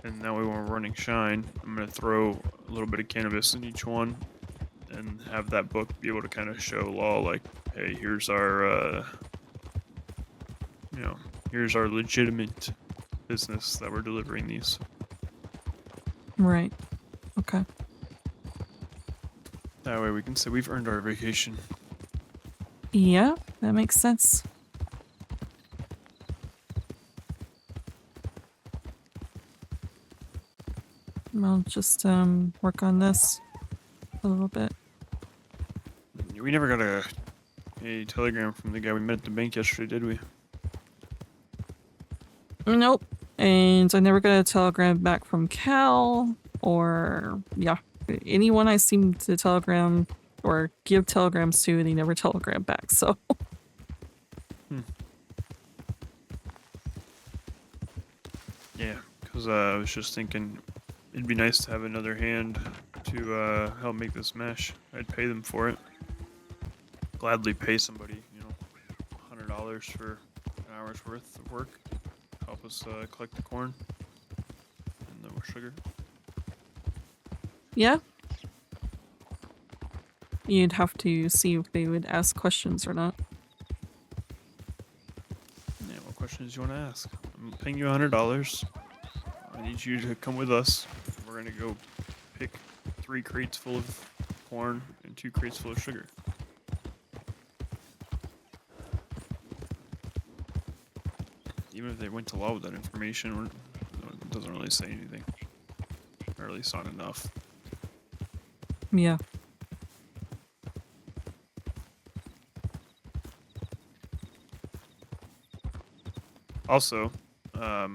Speaker 11: And that way, when we're running Shine, I'm gonna throw a little bit of cannabis in each one, and have that book be able to kind of show Law, like, hey, here's our, here's our legitimate business that we're delivering these.
Speaker 2: Right. Okay.
Speaker 11: That way we can say we've earned our vacation.
Speaker 2: Yeah, that makes sense. I'll just work on this a little bit.
Speaker 11: We never got a telegram from the guy we met at the bank yesterday, did we?
Speaker 2: Nope. And I never got a telegram back from Cal or anyone I seem to telegram or give telegrams to, they never telegram back. So.
Speaker 11: Yeah, because I was just thinking it'd be nice to have another hand to help make this mesh. I'd pay them for it. Gladly pay somebody, $100 for an hour's worth of work. Help us collect the corn and the sugar.
Speaker 2: Yeah. You'd have to see if they would ask questions or not.
Speaker 11: Yeah, what questions do you want to ask? I'm paying you $100. I need you to come with us. We're gonna go pick 3 crates full of corn and 2 crates full of sugar. Even if they went to law with that information, it doesn't really say anything. Or at least not enough.
Speaker 2: Yeah.
Speaker 11: Also, I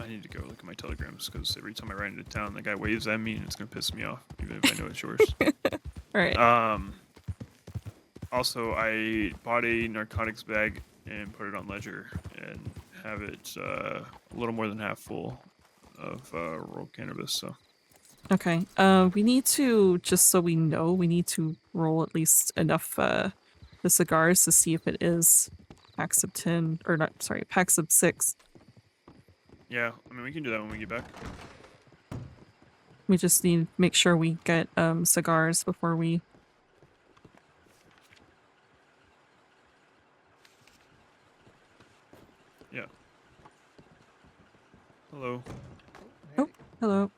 Speaker 11: need to go look at my telegrams because every time I ride into town, the guy waves at me and it's gonna piss me off, even if I know it's yours.
Speaker 2: Alright.
Speaker 11: Also, I bought a narcotics bag and put it on Ledger and have it a little more than half full of raw cannabis. So.
Speaker 2: Okay. We need to, just so we know, we need to roll at least enough the cigars to see if it is packs of 10 or not. Sorry, packs of 6.
Speaker 11: Yeah, I mean we can do that when we get back.
Speaker 2: We just need to make sure we get cigars before we.
Speaker 11: Yeah. Hello.
Speaker 2: Oh, hello.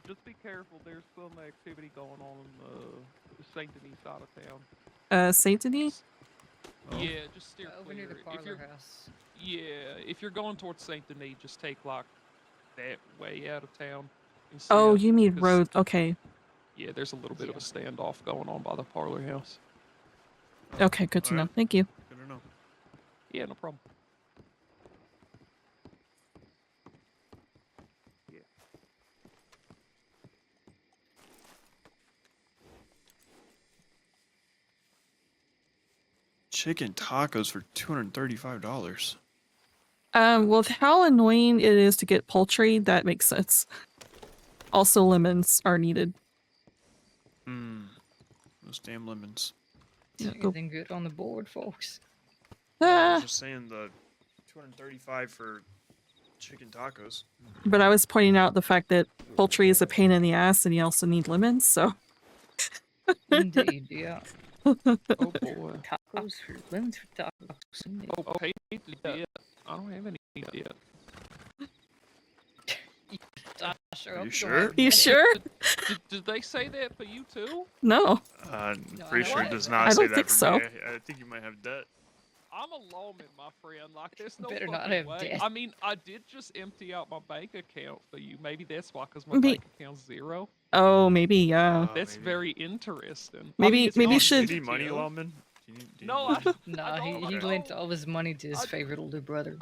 Speaker 12: Just be careful. There's some activity going on the St. Denis side of town.
Speaker 2: Saint Denis?
Speaker 11: Oh.
Speaker 12: Yeah, just steer
Speaker 13: Over
Speaker 12: clear.
Speaker 13: near the parlor house.
Speaker 12: Yeah, if you're going towards St. Denis, just take like that way out of town.
Speaker 2: Oh,
Speaker 12: instead,
Speaker 2: you mean
Speaker 12: because-
Speaker 2: road? Okay.
Speaker 12: Yeah, there's a little bit of a standoff going on by the parlor house.
Speaker 2: Okay, good to know. Thank you.
Speaker 11: Good to know.
Speaker 12: Yeah, no problem.
Speaker 11: Chicken tacos for $235.
Speaker 2: Well, with how annoying it is to get poultry, that makes sense. Also, lemons are needed.
Speaker 11: Those damn lemons.
Speaker 13: Anything good on the board, folks?
Speaker 11: I was just saying the $235 for chicken tacos.
Speaker 2: But I was pointing out the fact that poultry is a pain in the ass and you also need lemons, so.
Speaker 13: Indeed, yeah.
Speaker 12: Oh boy.
Speaker 13: Tacos for lemons for tacos. Indeed.
Speaker 12: Oh, hey, yet. I don't have any yet.
Speaker 11: Are you sure?
Speaker 2: You sure?
Speaker 12: Did they say that for you too?
Speaker 2: No.
Speaker 11: I'm pretty sure it does not
Speaker 2: I
Speaker 11: say
Speaker 2: don't
Speaker 11: that
Speaker 2: think
Speaker 11: for
Speaker 2: so.
Speaker 11: me. I think you might have debt.
Speaker 12: I'm a lawman, my friend. Like, there's no
Speaker 13: Better not
Speaker 12: fucking
Speaker 13: have
Speaker 12: way.
Speaker 13: debt.
Speaker 12: I mean, I did just empty out my bank account for you. Maybe that's why, because my
Speaker 2: Maybe-
Speaker 12: bank account's 0.
Speaker 2: Oh, maybe, yeah.
Speaker 12: That's
Speaker 11: maybe.
Speaker 12: very interesting. I
Speaker 2: Maybe-
Speaker 12: mean, it's
Speaker 2: maybe
Speaker 12: not
Speaker 2: you should-
Speaker 11: Do you need money,
Speaker 12: sensitive.
Speaker 11: lawman? Do you
Speaker 12: No,
Speaker 11: need money?
Speaker 13: Nah, he
Speaker 12: don't.
Speaker 13: lent all his money to his favorite older brother.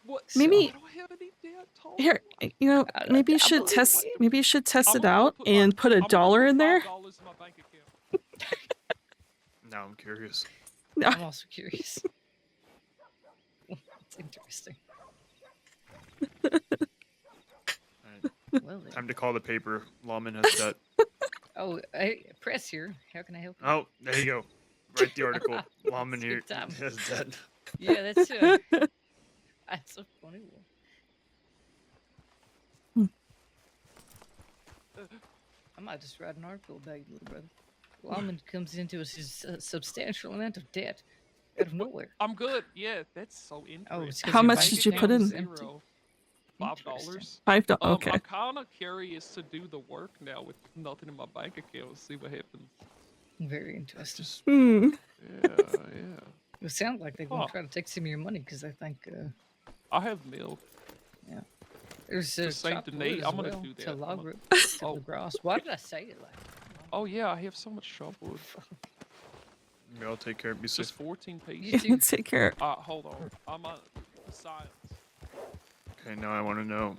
Speaker 12: What?
Speaker 2: Maybe-
Speaker 12: I don't have any debt, Tom.
Speaker 2: Here, you know, maybe you
Speaker 13: I
Speaker 2: should
Speaker 13: believe
Speaker 2: test.
Speaker 13: you.
Speaker 2: Maybe you should test
Speaker 12: I'm
Speaker 2: it
Speaker 12: gonna go
Speaker 2: out
Speaker 12: put
Speaker 2: and put a
Speaker 12: I'm gonna
Speaker 2: dollar
Speaker 12: put
Speaker 2: in there.
Speaker 12: $5 in my bank account.
Speaker 11: Now I'm curious.
Speaker 13: I'm also curious. It's interesting. Well, then.
Speaker 11: Time to call the paper. Lawman has debt.
Speaker 13: Oh, hey, press here. How can I help you?
Speaker 11: Oh, there you go. Write the article. Lawman
Speaker 13: It's a
Speaker 11: here
Speaker 13: good time.
Speaker 11: has debt.
Speaker 13: Yeah, that's that's a funny one. I might just write an article about you, little brother. Lawman comes into a substantial amount of debt out of nowhere.
Speaker 12: I'm good. Yeah, that's so interesting.
Speaker 13: Oh, it's 'cause
Speaker 2: How
Speaker 13: your
Speaker 2: much
Speaker 13: bank
Speaker 2: did you put
Speaker 13: account
Speaker 2: in?
Speaker 13: is empty.
Speaker 12: $0.
Speaker 13: Interesting.
Speaker 12: $5.
Speaker 2: $5. Okay.
Speaker 12: I'm kind of curious to do the work now with nothing in my bank account. See what happens.
Speaker 13: Very interesting.
Speaker 2: Hmm.
Speaker 12: Yeah.
Speaker 13: It sounds like they're going
Speaker 12: Huh.
Speaker 13: to try to take some of your money because I think
Speaker 12: I have milk.
Speaker 13: there's
Speaker 12: To Saint
Speaker 13: chopped
Speaker 12: Denis,
Speaker 13: wood as
Speaker 12: I'm gonna
Speaker 13: well
Speaker 12: do that.
Speaker 13: to
Speaker 12: I'm
Speaker 13: log
Speaker 12: gonna-
Speaker 13: to
Speaker 12: Oh.
Speaker 13: the grass. Why did I say it like?
Speaker 12: Oh yeah, I have so much trouble.
Speaker 11: Maybe I'll take care of you.
Speaker 12: It's just
Speaker 11: Safe.
Speaker 12: 14
Speaker 13: You
Speaker 12: pieces.
Speaker 13: too.
Speaker 2: Take care.
Speaker 12: Hold on. I'm on science.
Speaker 11: Okay, now I want to know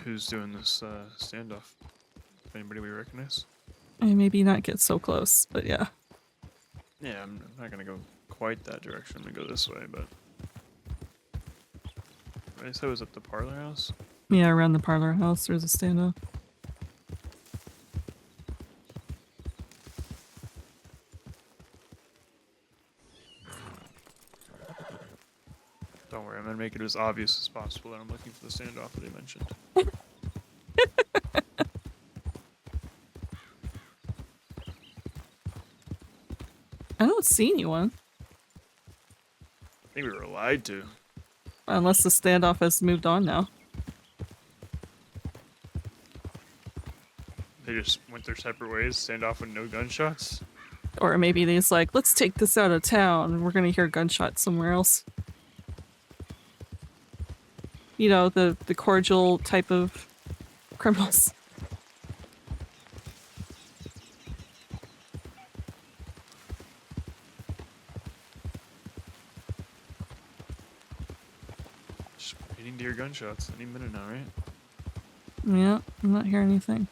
Speaker 11: who's doing this standoff. Anybody we recognize?
Speaker 2: And maybe not get so close, but yeah.
Speaker 11: Yeah, I'm not gonna go quite that direction. I'm gonna go this way, but I said it was at the parlor house.
Speaker 2: Yeah, around the parlor house, there's a standoff.
Speaker 11: Don't worry, I'm gonna make it as obvious as possible that I'm looking for the standoff that they mentioned.
Speaker 2: I don't see anyone.
Speaker 11: I think we were lied to.
Speaker 2: Unless the standoff has moved on now.
Speaker 11: They just went their separate ways, standoff with no gunshots.
Speaker 2: Or maybe they's like, let's take this out of town. We're gonna hear gunshots somewhere else. You know, the cordial type of criminals.
Speaker 11: Just waiting to hear gunshots any minute now, right?
Speaker 2: Yeah, I'm not hearing anything.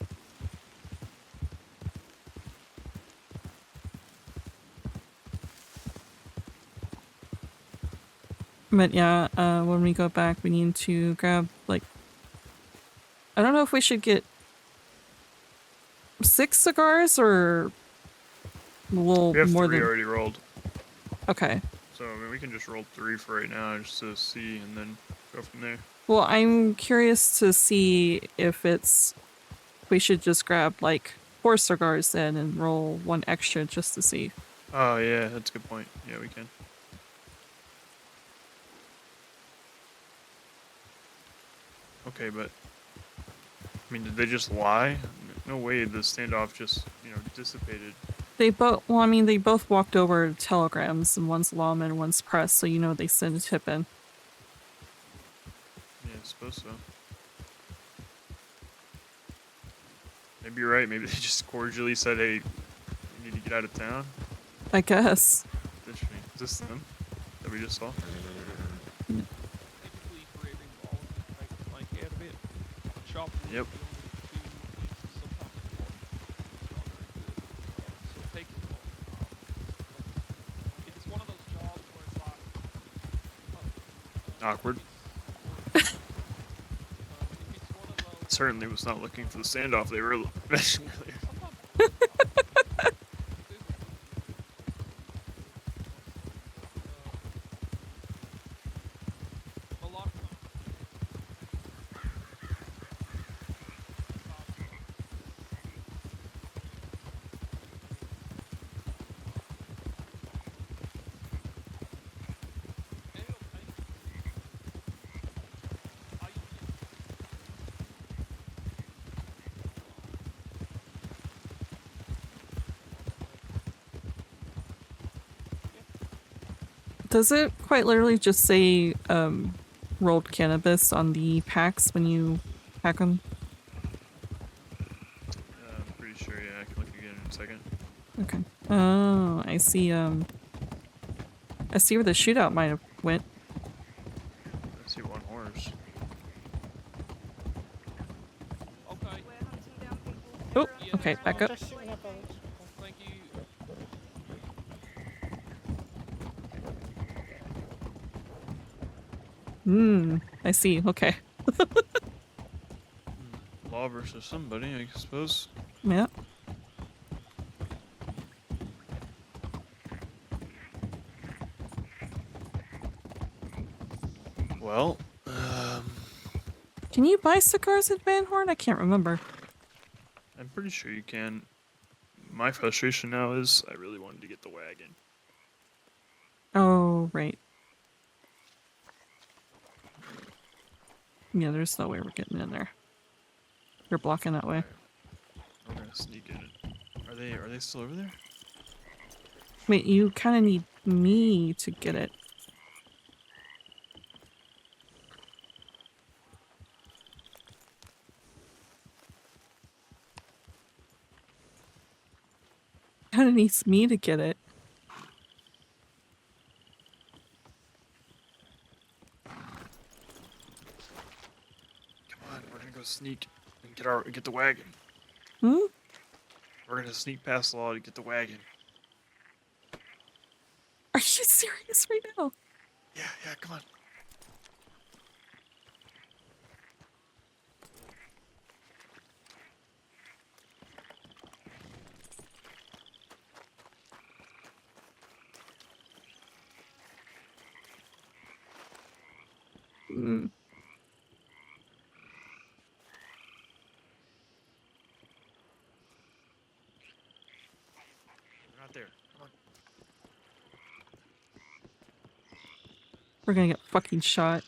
Speaker 2: But yeah, when we go back, we need to grab, like, I don't know if we should get 6 cigars or a little
Speaker 11: We have
Speaker 2: more
Speaker 11: 3
Speaker 2: than.
Speaker 11: already rolled.
Speaker 2: Okay.
Speaker 11: So I mean, we can just roll 3 for right now just to see and then go from there.
Speaker 2: Well, I'm curious to see if we should just grab like 4 cigars then and roll 1 extra just to see.
Speaker 11: Oh yeah, that's a good point. Yeah, we can. Okay, but I mean, did they just lie? No way the standoff just, dissipated.
Speaker 2: They both, well, I mean, they both walked over telegrams, and one's lawman, one's press, so you know they send a tip in.
Speaker 11: Yeah, I suppose so. Maybe you're right. Maybe they just cordially said, "Hey, you need to get out of town."
Speaker 2: I guess.
Speaker 11: Interesting. Is this them that we just saw?
Speaker 12: Typically for every ball, you take the blank out of it. Chop wood,
Speaker 11: Yep.
Speaker 12: you only need 2 pieces, sometimes 1. So take it long. If it's one of those jobs where it's like
Speaker 11: Awkward. Certainly was not looking for the standoff they were mentioning earlier.
Speaker 2: Does it quite literally just say rolled cannabis on the packs when you pack them?
Speaker 11: I'm pretty sure, yeah. I can look again in a second.
Speaker 2: Okay. Oh, I see. I see where the shootout might have went.
Speaker 11: I see one horse.
Speaker 2: Oh, okay, back up.
Speaker 12: Thank you.
Speaker 2: I see. Okay.
Speaker 11: Law versus somebody, I suppose.
Speaker 2: Yeah.
Speaker 11: Well,
Speaker 2: Can you buy cigars at Van Horn? I can't remember.
Speaker 11: I'm pretty sure you can. My frustration now is I really wanted to get the wagon.
Speaker 2: Oh, right. Yeah, there's no way we're getting in there. You're blocking that way.
Speaker 11: We're gonna sneak in. Are they still over there?
Speaker 2: Wait, you kind of need me to get it. Kind of needs me to get it.
Speaker 11: Come on, we're gonna go sneak and get the wagon.
Speaker 2: Hmm?
Speaker 11: We're gonna sneak past the law to get the wagon.
Speaker 2: Are you serious right now?
Speaker 11: Yeah, come on.
Speaker 2: Mm.
Speaker 11: We're not there. Come on.
Speaker 2: We're gonna get fucking shot.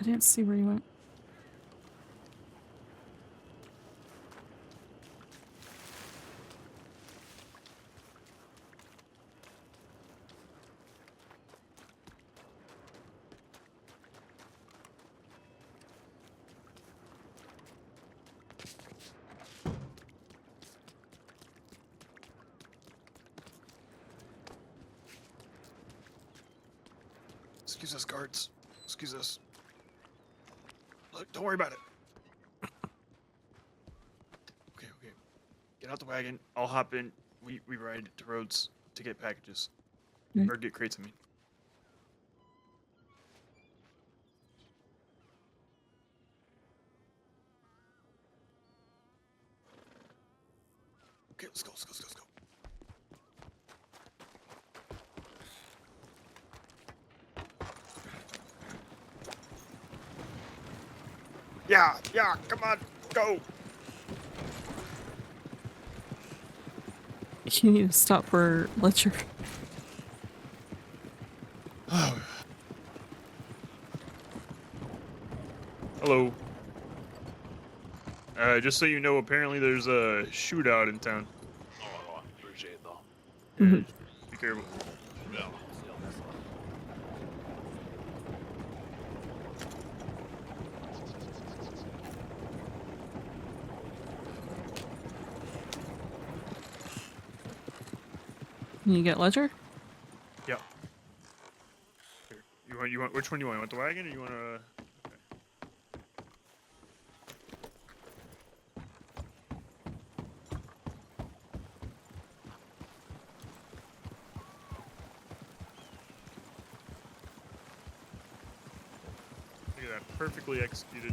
Speaker 2: I didn't see where you went.
Speaker 11: Excuse us, guards. Excuse us. Look, don't worry about it. Okay. Get out the wagon. I'll hop in. We ride to roads to get packages.
Speaker 2: Mm.
Speaker 11: Or get crates, I mean. Okay, let's go. Yeah, come on, go.
Speaker 2: You need to stop for Ledger.
Speaker 11: Hello. Just so you know, apparently there's a shootout in town.
Speaker 12: Oh, appreciate that.
Speaker 2: Mhm.
Speaker 11: Be careful.
Speaker 12: Yeah.
Speaker 2: Can you get Ledger?
Speaker 11: Yeah. Here. You want which one do you want? You want the wagon or you want to? Look at that, perfectly executed.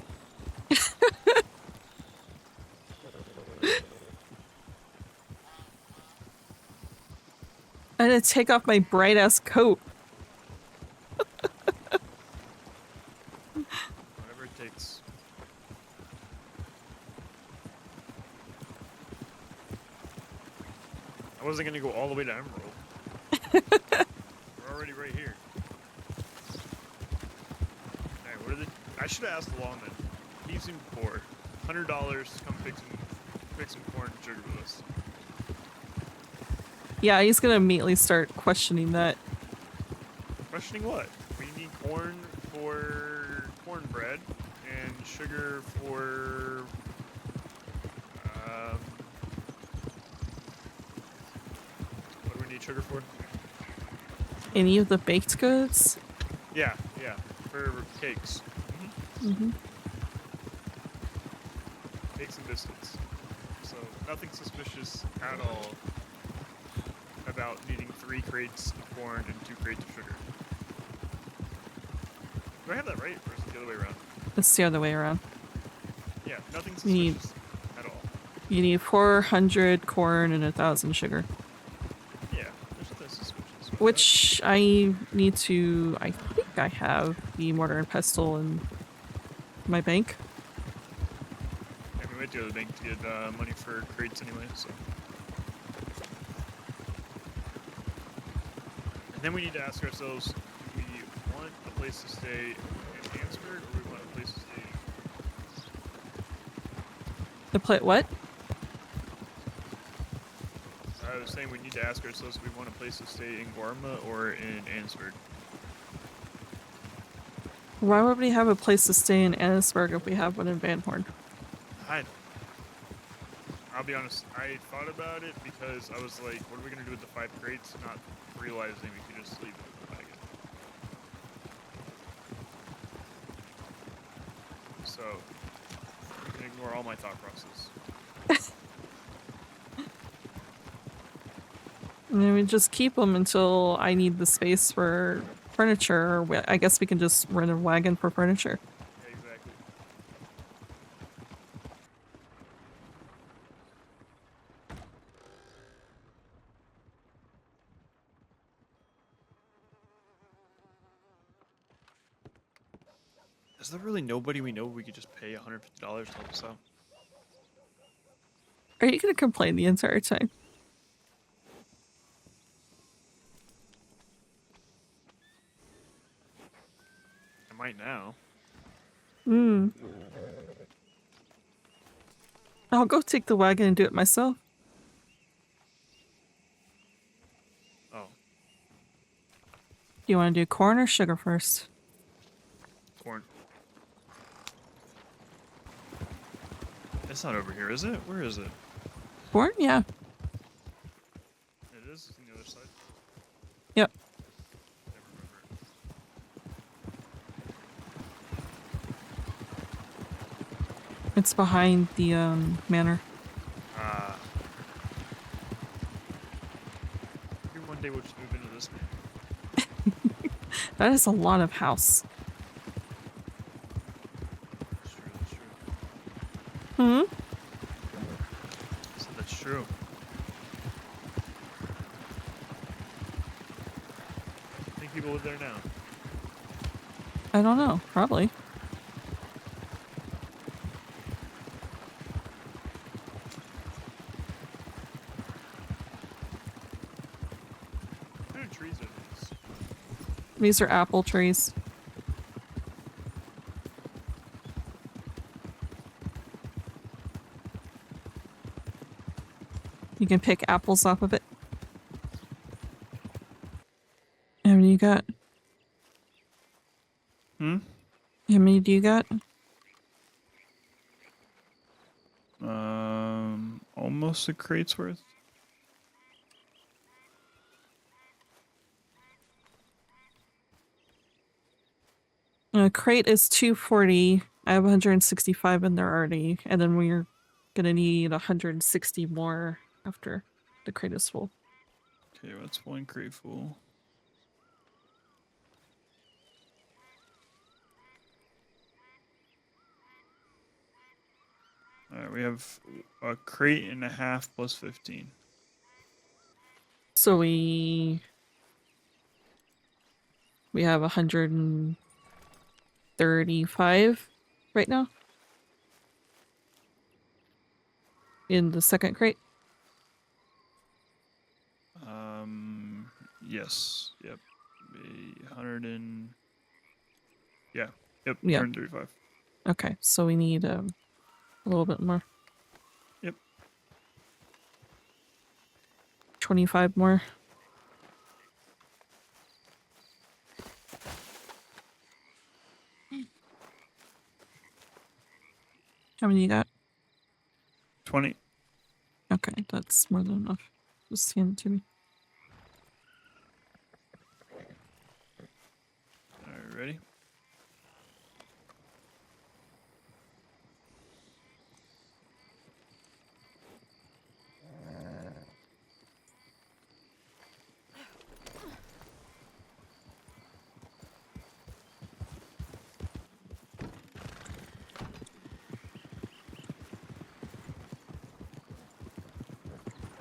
Speaker 2: I had to take off my bright ass coat.
Speaker 11: I wasn't gonna go all the way to Emerald. We're already right here. Alright, what are the... I should have asked the lawman. He seemed poor. $100 to come pick some corn and sugar with us.
Speaker 2: Yeah, he's gonna immediately start questioning that.
Speaker 11: Questioning what? We need corn for cornbread and sugar for what do we need sugar for?
Speaker 2: Any of the baked goods?
Speaker 11: Yeah, for cakes.
Speaker 2: Mm-hmm.
Speaker 11: Cakes and biscuits. So nothing suspicious at all about needing 3 crates of corn and 2 crates of sugar. Do I have that right, or is it the other way around?
Speaker 2: It's the other way around.
Speaker 11: Yeah, nothing
Speaker 2: You
Speaker 11: suspicious at all.
Speaker 2: You need 400 corn and 1,000 sugar.
Speaker 11: Yeah, there's nothing suspicious about
Speaker 2: Which I need to... I think I have the mortar and pestle in my bank.
Speaker 11: that. And we went to the bank to get money for crates anyway, so. And then we need to ask ourselves, do we want a place to stay in Hansford, or we want a place to stay
Speaker 2: What?
Speaker 11: I was saying we need to ask ourselves if we want a place to stay in Guarma or in Ansford.
Speaker 2: Why would we have a place to stay in Annisburg if we have one in Van Horn?
Speaker 11: I'll be honest, I thought about it because I was like, what are we going to do with the 5 crates? Not realizing we could just leave it in the wagon. So, you can ignore all my thought process.
Speaker 2: And then we just keep them until I need the space for furniture. Or I guess we can just rent a wagon for furniture.
Speaker 11: Yeah, exactly. Is there really nobody we know we could just pay $150 to help us out?
Speaker 2: Are you going to complain the entire time?
Speaker 11: I might now.
Speaker 2: I'll go take the wagon and do it myself.
Speaker 11: Oh.
Speaker 2: Do you want to do corn or sugar first?
Speaker 11: Corn. It's not over here, is it? Where is it?
Speaker 2: Corn? Yeah.
Speaker 11: It is on the other side.
Speaker 2: Yep.
Speaker 11: Never remember it.
Speaker 2: It's behind the manor.
Speaker 11: Maybe one day we'll just move into this man.
Speaker 2: That is a lot of house.
Speaker 11: That's true, that's true.
Speaker 2: Hmm?
Speaker 11: So that's true. I think people live there now.
Speaker 2: I don't know. Probably.
Speaker 11: What kind of trees are these?
Speaker 2: These are apple trees. You can pick apples off of it. How many you got?
Speaker 11: Hmm?
Speaker 2: How many do you got?
Speaker 11: Almost a crate's worth.
Speaker 2: A crate is 240. I have 165 in there already, and then we're gonna need 160 more after the crate is full.
Speaker 11: Okay, what's one crate full? Alright, we have a crate and a half plus 15.
Speaker 2: So we have 135 right now in the second crate.
Speaker 11: Yes. Yep. Be 100 and. Yeah. Yep.
Speaker 2: Yeah.
Speaker 11: 135.
Speaker 2: Okay, so we need a little bit more.
Speaker 11: Yep.
Speaker 2: 25 more. How many you got?
Speaker 11: 20.
Speaker 2: Okay, that's more than enough. Just hand it to me.
Speaker 11: Alright, ready?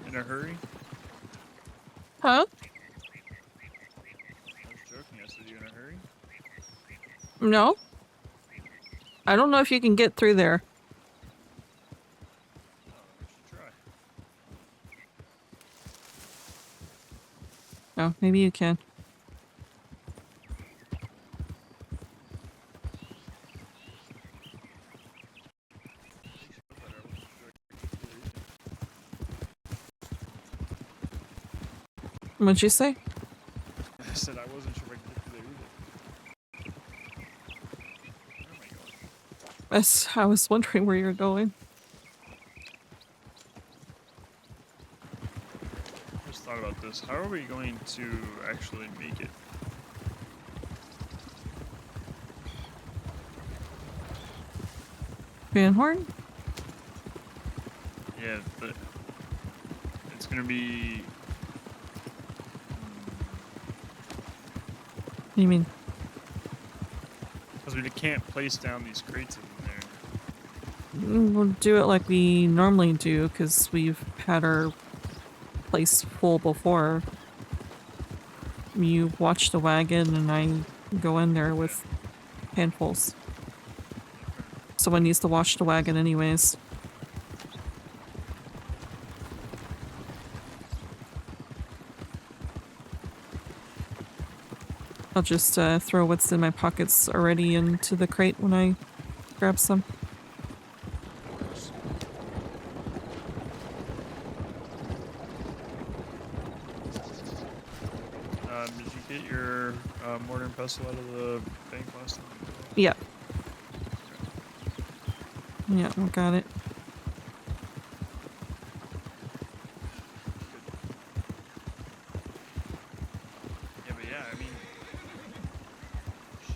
Speaker 11: In a hurry?
Speaker 2: Huh?
Speaker 11: I was joking. I said you in a hurry.
Speaker 2: No? I don't know if you can get through there.
Speaker 11: Oh, we should try.
Speaker 2: Oh, maybe you can. What'd you say?
Speaker 11: I said I wasn't sure if I could get through there either. Where am I going?
Speaker 2: I was wondering where you're going.
Speaker 11: I just thought about this. How are we going to actually make it?
Speaker 2: Van Horn?
Speaker 11: Yeah, but it's gonna be.
Speaker 2: What do you mean?
Speaker 11: Because we can't place down these crates in there.
Speaker 2: We'll do it like we normally do, because we've had our place full before. You watch the wagon and I go in there with handfuls. Someone needs to watch the wagon anyways. I'll just throw what's in my pockets already into the crate when I grab some.
Speaker 11: Did you get your mortar and pestle out of the bank last time?
Speaker 2: Yeah. Yeah, I got it.
Speaker 11: Yeah, but yeah, I mean,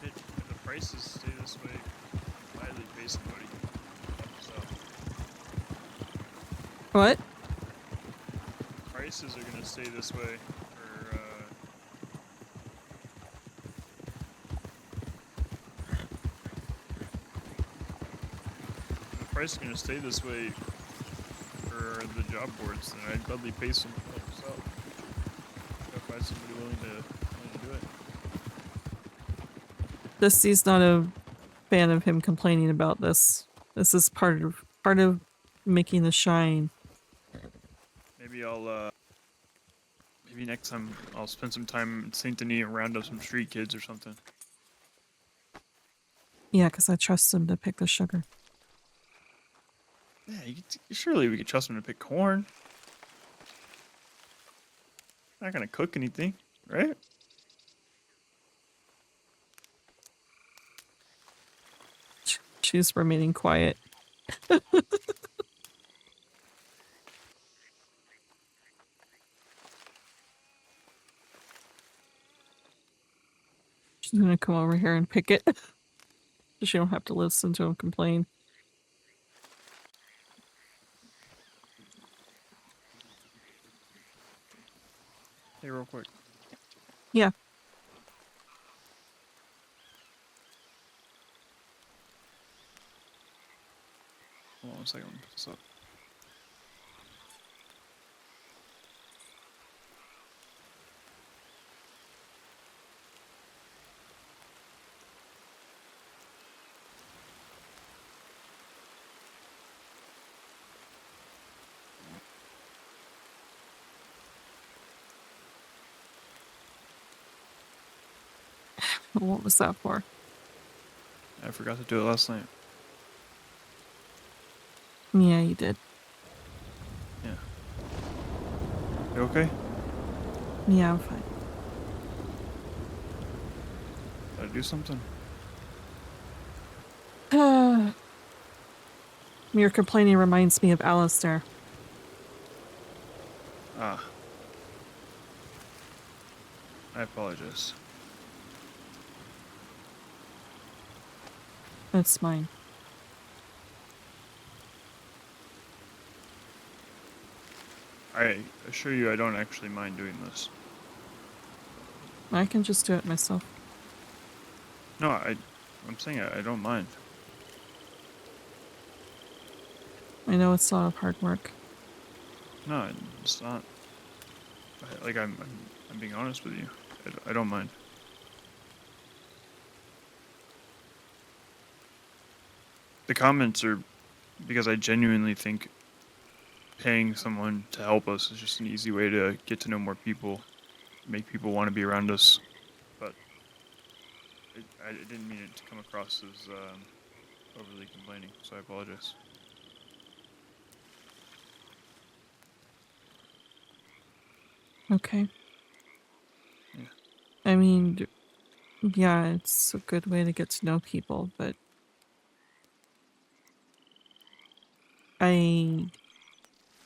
Speaker 11: shit, if the prices stay this way, I'll gladly pay somebody to help us out.
Speaker 2: What?
Speaker 11: Prices are gonna stay this way for, the price is gonna stay this way for the job boards, then I'd gladly pay someone to help us out. I'll find somebody willing to do it.
Speaker 2: Dusty's not a fan of him complaining about this. This is part of making the shine.
Speaker 11: Maybe maybe next time I'll spend some time in Saint Denis and round up some street kids or something.
Speaker 2: Yeah, because I trust him to pick the sugar.
Speaker 11: Yeah, surely we could trust him to pick corn. Not gonna cook anything, right?
Speaker 2: She's remaining quiet. She's gonna come over here and pick it. So she don't have to listen to him complain.
Speaker 11: Hey, real quick.
Speaker 2: Yeah.
Speaker 11: Hold on 1 second. Let me put this up.
Speaker 2: What was that for?
Speaker 11: I forgot to do it last night.
Speaker 2: Yeah, you did.
Speaker 11: Yeah. You okay?
Speaker 2: Yeah, I'm fine.
Speaker 11: Did I do something?
Speaker 2: Your complaining reminds me of Alistair.
Speaker 11: Ah. I apologize.
Speaker 2: That's mine.
Speaker 11: I assure you I don't actually mind doing this.
Speaker 2: I can just do it myself.
Speaker 11: No, I'm saying I don't mind.
Speaker 2: I know it's a lot of hard work.
Speaker 11: No, it's not. Like I'm being honest with you. I don't mind. The comments are because I genuinely think paying someone to help us is just an easy way to get to know more people, make people want to be around us. But I didn't mean it to come across as overly complaining, so I apologize.
Speaker 2: Okay.
Speaker 11: Yeah.
Speaker 2: I mean, yeah, it's a good way to get to know people, but I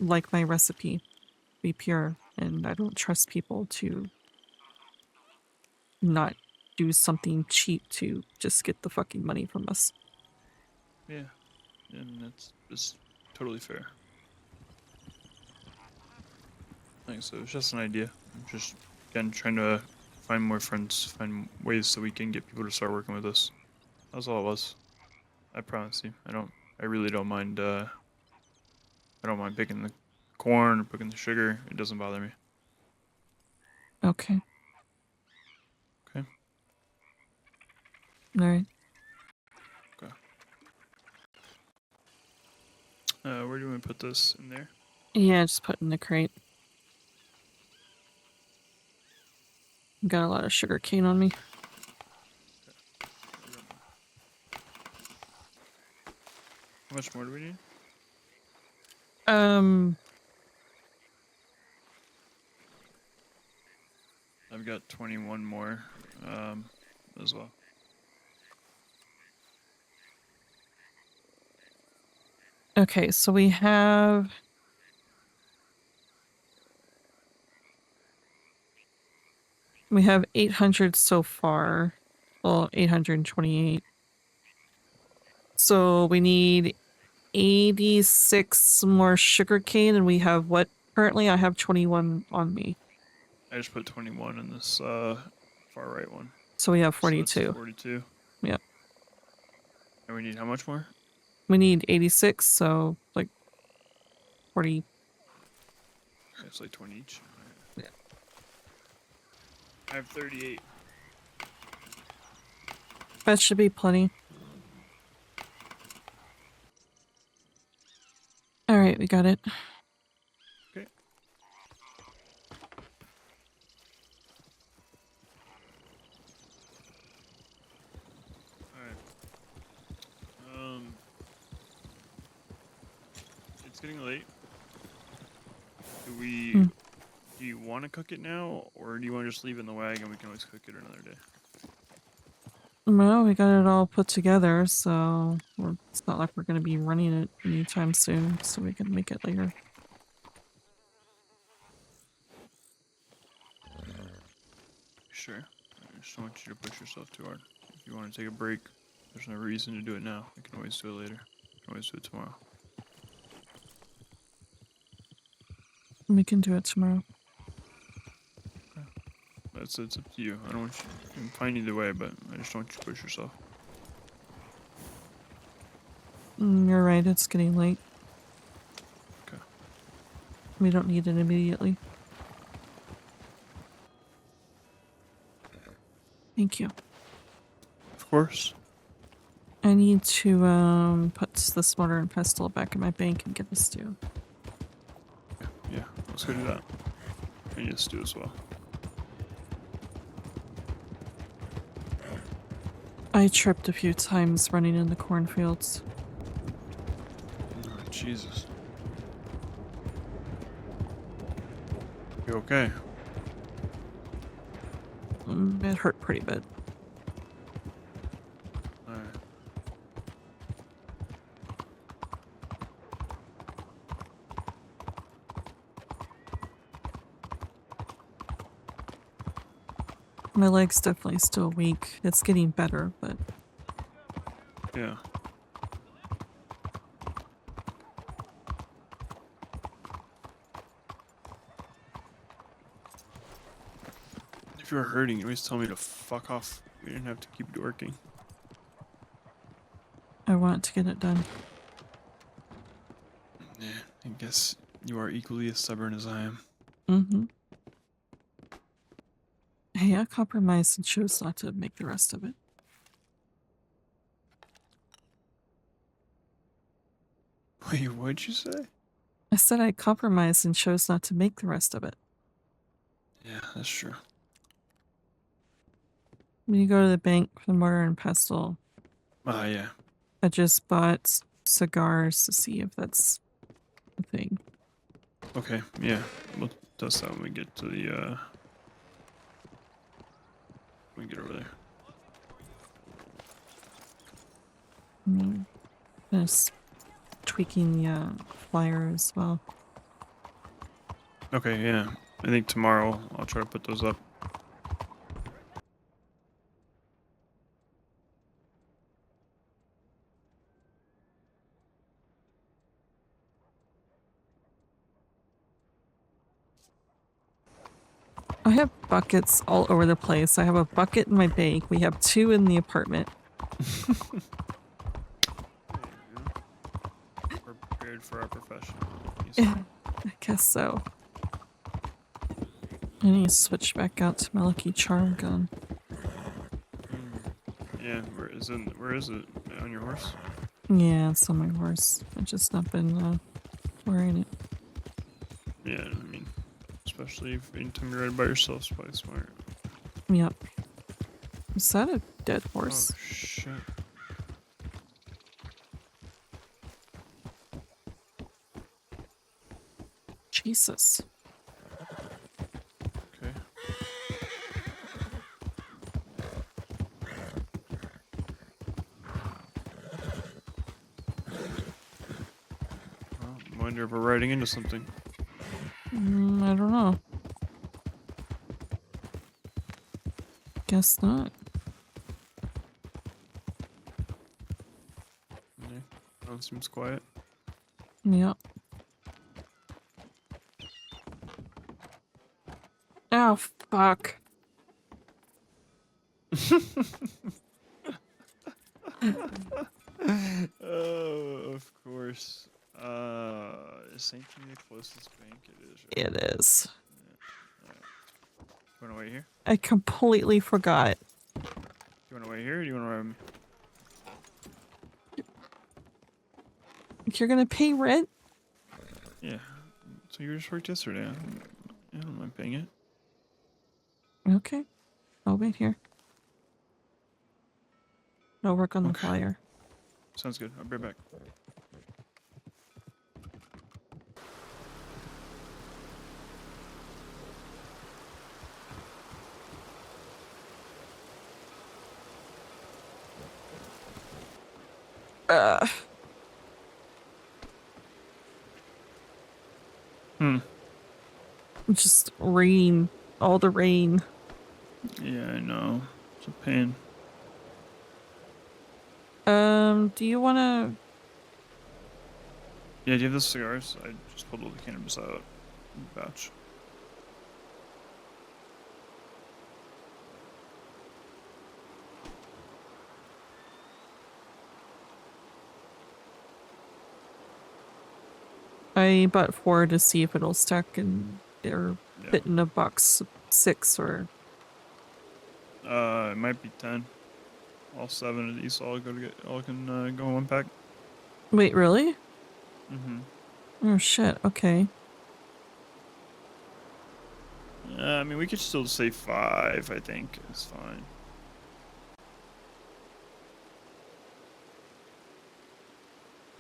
Speaker 2: like my recipe be pure, and I don't trust people to not do something cheap to just get the fucking money from us.
Speaker 11: Yeah, and that's totally fair. Like I said, it's just an idea. I'm just, again, trying to find more friends, find ways so we can get people to start working with us. That's all it was. I promise you. I really don't mind, I don't mind picking the corn or picking the sugar. It doesn't bother me.
Speaker 2: Okay.
Speaker 11: Okay.
Speaker 2: Alright.
Speaker 11: Okay. Where do you want to put this? In there?
Speaker 2: Yeah, just put it in the crate. Got a lot of sugar cane on me.
Speaker 11: How much more do we need? I've got 21 more, as well.
Speaker 2: Okay, so we have 800 so far. Well, 828. So we need 86 more sugarcane, and we have what? Currently, I have 21 on me.
Speaker 11: I just put 21 in this far right one.
Speaker 2: So we have
Speaker 11: So that's
Speaker 2: 42.
Speaker 11: 42.
Speaker 2: Yep.
Speaker 11: And we need how much more?
Speaker 2: We need 86, so like 40.
Speaker 11: It's like 20 each.
Speaker 2: Yeah.
Speaker 11: I have 38.
Speaker 2: That should be plenty. Alright, we got it.
Speaker 11: Okay. Alright. It's getting late. Do you want to cook it now, or do you want to just leave it in the wagon? We can always cook it another day.
Speaker 2: Well, we got it all put together, so it's not like we're going to be running it anytime soon, so we can make it later.
Speaker 11: Sure. I just don't want you to push yourself too hard. If you want to take a break, there's no reason to do it now. We can always do it later. We can always do it tomorrow.
Speaker 2: We can do it tomorrow.
Speaker 11: It's up to you. I don't want you. I'm fine either way, but I just don't want you to push yourself.
Speaker 2: You're right, it's getting late.
Speaker 11: Okay.
Speaker 2: We don't need it immediately. Thank you.
Speaker 11: Of course.
Speaker 2: I need to put this mortar and pestle back in my bank and get the stew.
Speaker 11: Yeah, let's go do that. I need to stew as well.
Speaker 2: I tripped a few times running in the cornfields.
Speaker 11: Oh, Jesus. You okay?
Speaker 2: It hurt pretty bad.
Speaker 11: Alright.
Speaker 2: My leg's definitely still weak. It's getting better, but
Speaker 11: Yeah. If you were hurting, you always tell me to fuck off. We didn't have to keep it working.
Speaker 2: I want to get it done.
Speaker 11: Yeah, I guess you are equally as stubborn as I am.
Speaker 2: Mm-hmm. Hey, I compromised and chose not to make the rest of it.
Speaker 11: Wait, what'd you say?
Speaker 2: I said I compromised and chose not to make the rest of it.
Speaker 11: Yeah, that's true.
Speaker 2: When you go to the bank for the mortar and pestle,
Speaker 11: Yeah.
Speaker 2: I just bought cigars to see if that's a thing.
Speaker 11: Okay, yeah. We'll test that when we get to the, when we get over there.
Speaker 2: Just tweaking the flyer as well.
Speaker 11: Okay, yeah. I think tomorrow I'll try to put those up.
Speaker 2: I have buckets all over the place. I have a bucket in my bank. We have 2 in the apartment.
Speaker 11: We're prepared for our profession.
Speaker 2: I guess so. I need to switch back out to my Lucky Charm gun.
Speaker 11: Yeah, where is it? On your horse?
Speaker 2: Yeah, it's on my horse. I've just not been wearing it.
Speaker 11: Yeah, I mean, especially if anytime you're riding by yourself, it's probably smart.
Speaker 2: Yep. Is that a dead horse?
Speaker 11: Oh, shit.
Speaker 2: Jesus.
Speaker 11: Okay. Well, I wonder if we're riding into something.
Speaker 2: I don't know. Guess not.
Speaker 11: Yeah, that seems quiet.
Speaker 2: Yep. Oh, fuck.
Speaker 11: Oh, of course. Is St. Jean the closest bank? It is. Right?
Speaker 2: It is.
Speaker 11: Yeah. Right. You wanna wait here?
Speaker 2: I completely forgot.
Speaker 11: You wanna wait here or do you wanna ride me?
Speaker 2: You're gonna pay rent?
Speaker 11: Yeah. So you just worked yesterday. I don't mind paying it.
Speaker 2: Okay. I'll wait here. I'll work on the flyer.
Speaker 11: Sounds good. I'll be right back.
Speaker 2: Just rain. All the rain.
Speaker 11: Yeah, I know. It's a pain.
Speaker 2: Do you wanna...
Speaker 11: Yeah, do you have the cigars? I just pulled all the cannabis out. Batch.
Speaker 2: I bought 4 to see if it'll stack and they're fit in a box 6 or...
Speaker 11: It might be 10. All 7 of these all can go in one pack.
Speaker 2: Wait, really?
Speaker 11: Mm-hmm.
Speaker 2: Oh shit, okay.
Speaker 11: I mean, we could still say 5, I think. It's fine.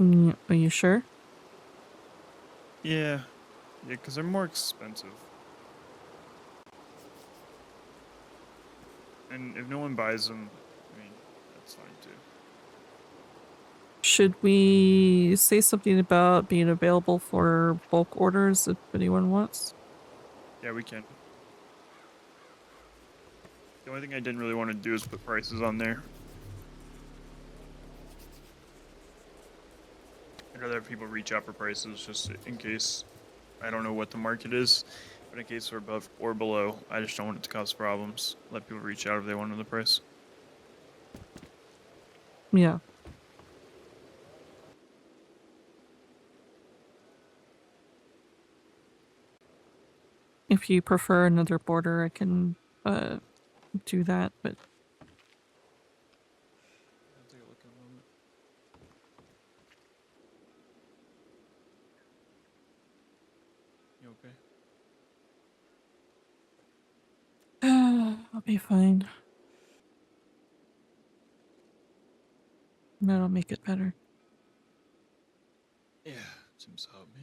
Speaker 2: Are you sure?
Speaker 11: Yeah, because they're more expensive. And if no one buys them, I mean, that's fine too.
Speaker 2: Should we say something about being available for bulk orders if anyone wants?
Speaker 11: Yeah, we can. The only thing I didn't really want to do is put prices on there. I'd rather have people reach out for prices just in case I don't know what the market is, but in case we're above or below, I just don't want it to cause problems. Let people reach out if they want to know the price.
Speaker 2: Yeah. If you prefer another border, I can do that, but
Speaker 11: I'll take a look in a moment. You okay?
Speaker 2: I'll be fine. That'll make it better.
Speaker 11: Yeah, seems to help me.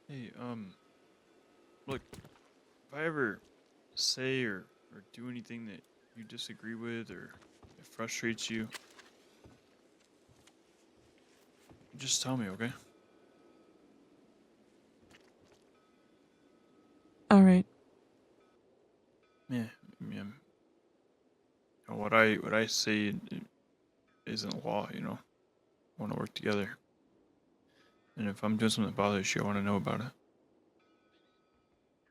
Speaker 11: Hey, look, if I ever say or do anything that you disagree with or it frustrates you, just tell me, okay?
Speaker 2: All right.
Speaker 11: Yeah, yeah. What I say isn't law, you know. I want to work together. And if I'm doing something that bothers you, I want to know about it.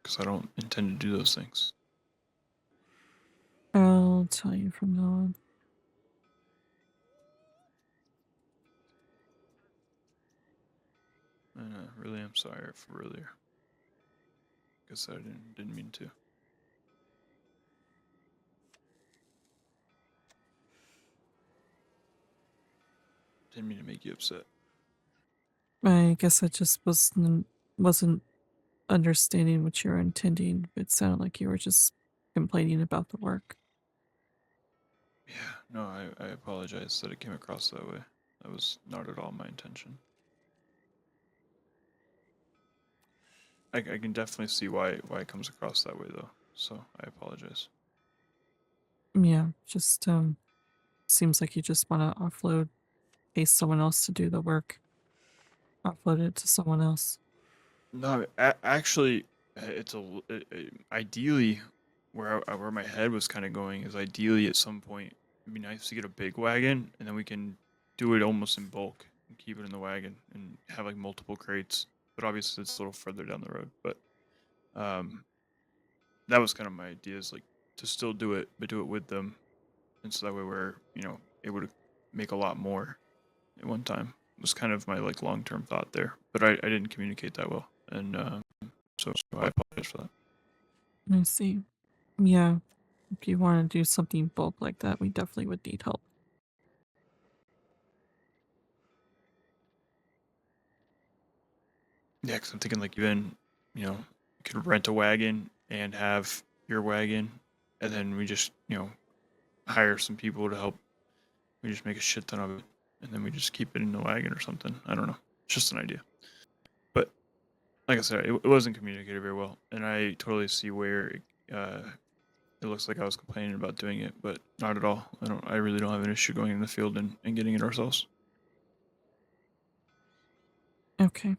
Speaker 11: Because I don't intend to do those things.
Speaker 2: I'll tell you from now on.
Speaker 11: And really, I'm sorry for earlier. Guess I didn't mean to. Didn't mean to make you upset.
Speaker 2: I guess I just wasn't understanding what you were intending. It sounded like you were just complaining about the work.
Speaker 11: Yeah, no, I apologize that it came across that way. That was not at all my intention. I can definitely see why it comes across that way though. So I apologize.
Speaker 2: Yeah, just seems like you just want to offload, pay someone else to do the work. Offload it to someone else.
Speaker 11: No, actually, it's ideally where my head was kind of going is ideally at some point it'd be nice to get a big wagon and then we can do it almost in bulk and keep it in the wagon and have like multiple crates. But obviously it's a little further down the road. But that was kind of my idea is like to still do it, but do it with them, and so that way we're able to make a lot more at one time. It was kind of my like long-term thought there, but I didn't communicate that well, and so I apologize for that.
Speaker 2: I see. Yeah, if you want to do something bulk like that, we definitely would need help.
Speaker 11: Yeah, because I'm thinking like even you could rent a wagon and have your wagon, and then we just hire some people to help. We just make a shit ton of it, and then we just keep it in the wagon or something. I don't know. It's just an idea. But like I said, it wasn't communicated very well, and I totally see where it looks like I was complaining about doing it, but not at all. I really don't have an issue going in the field and getting it ourselves.
Speaker 2: Okay.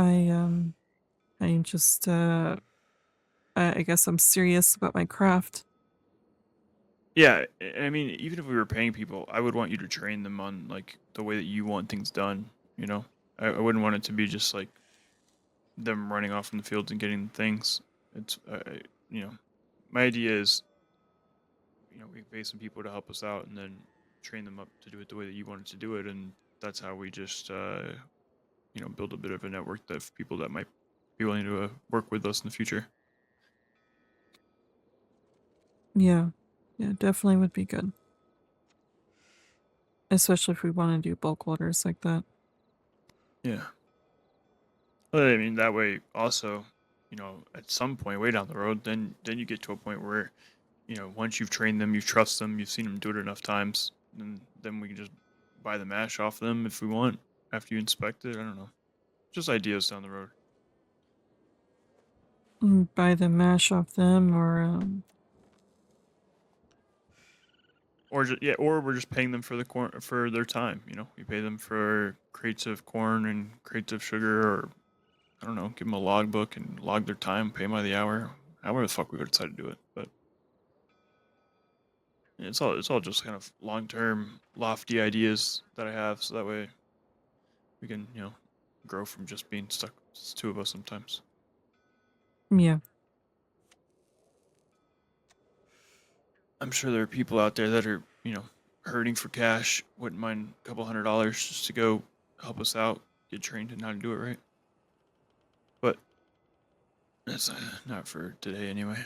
Speaker 2: I just I guess I'm serious about my craft.
Speaker 11: Yeah, I mean, even if we were paying people, I would want you to train them on like the way that you want things done. I wouldn't want it to be just like them running off in the fields and getting things. It's my idea is we pay some people to help us out and then train them up to do it the way that you wanted to do it, and that's how we just build a bit of a network of people that might be willing to work with us in the future.
Speaker 2: Yeah. Yeah, definitely would be good. Especially if we want to do bulk orders like that.
Speaker 11: Yeah. Well, I mean, that way also, at some point way down the road, then you get to a point where, once you've trained them, you trust them, you've seen them do it enough times, then we can just buy the mash off them if we want after you inspect it. I don't know. Just ideas down the road.
Speaker 2: Buy the mash off them, or
Speaker 11: Or or we're just paying them for the corn for their time. We pay them for crates of corn and crates of sugar, or I don't know, give them a logbook and log their time, pay them by the hour, however the fuck we would decide to do it. But it's all just kind of long term, lofty ideas that I have, so that way we can grow from just being stuck. It's two of us sometimes.
Speaker 2: yeah.
Speaker 11: I'm sure there are people out there that are hurting for cash, wouldn't mind a couple $100 just to go help us out, get trained in how to do it right. But that's not for today anyway.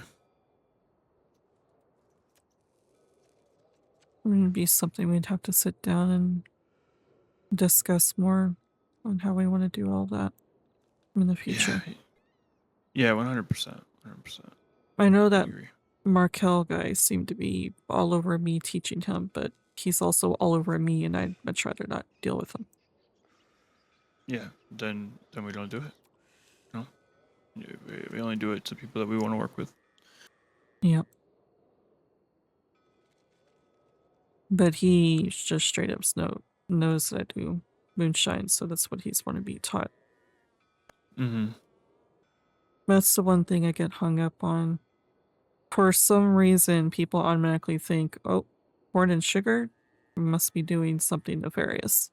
Speaker 2: It'd be something we'd have to sit down and discuss more on how we want to do all that in the future.
Speaker 11: Yeah, 100%. 100%.
Speaker 2: I know that
Speaker 11: agree.
Speaker 2: Markel guy seemed to be all over me teaching him, but he's also all over me, and I'd much rather not deal with him.
Speaker 11: Yeah, then we don't do it. No, we only do it to people that we want to work with.
Speaker 2: Yep. But he just straight up knows that I do moonshine, so that's what he's want to be taught.
Speaker 11: Mm-hmm.
Speaker 2: That's the one thing I get hung up on. For some reason, people automatically think, oh, corn and sugar must be doing something nefarious.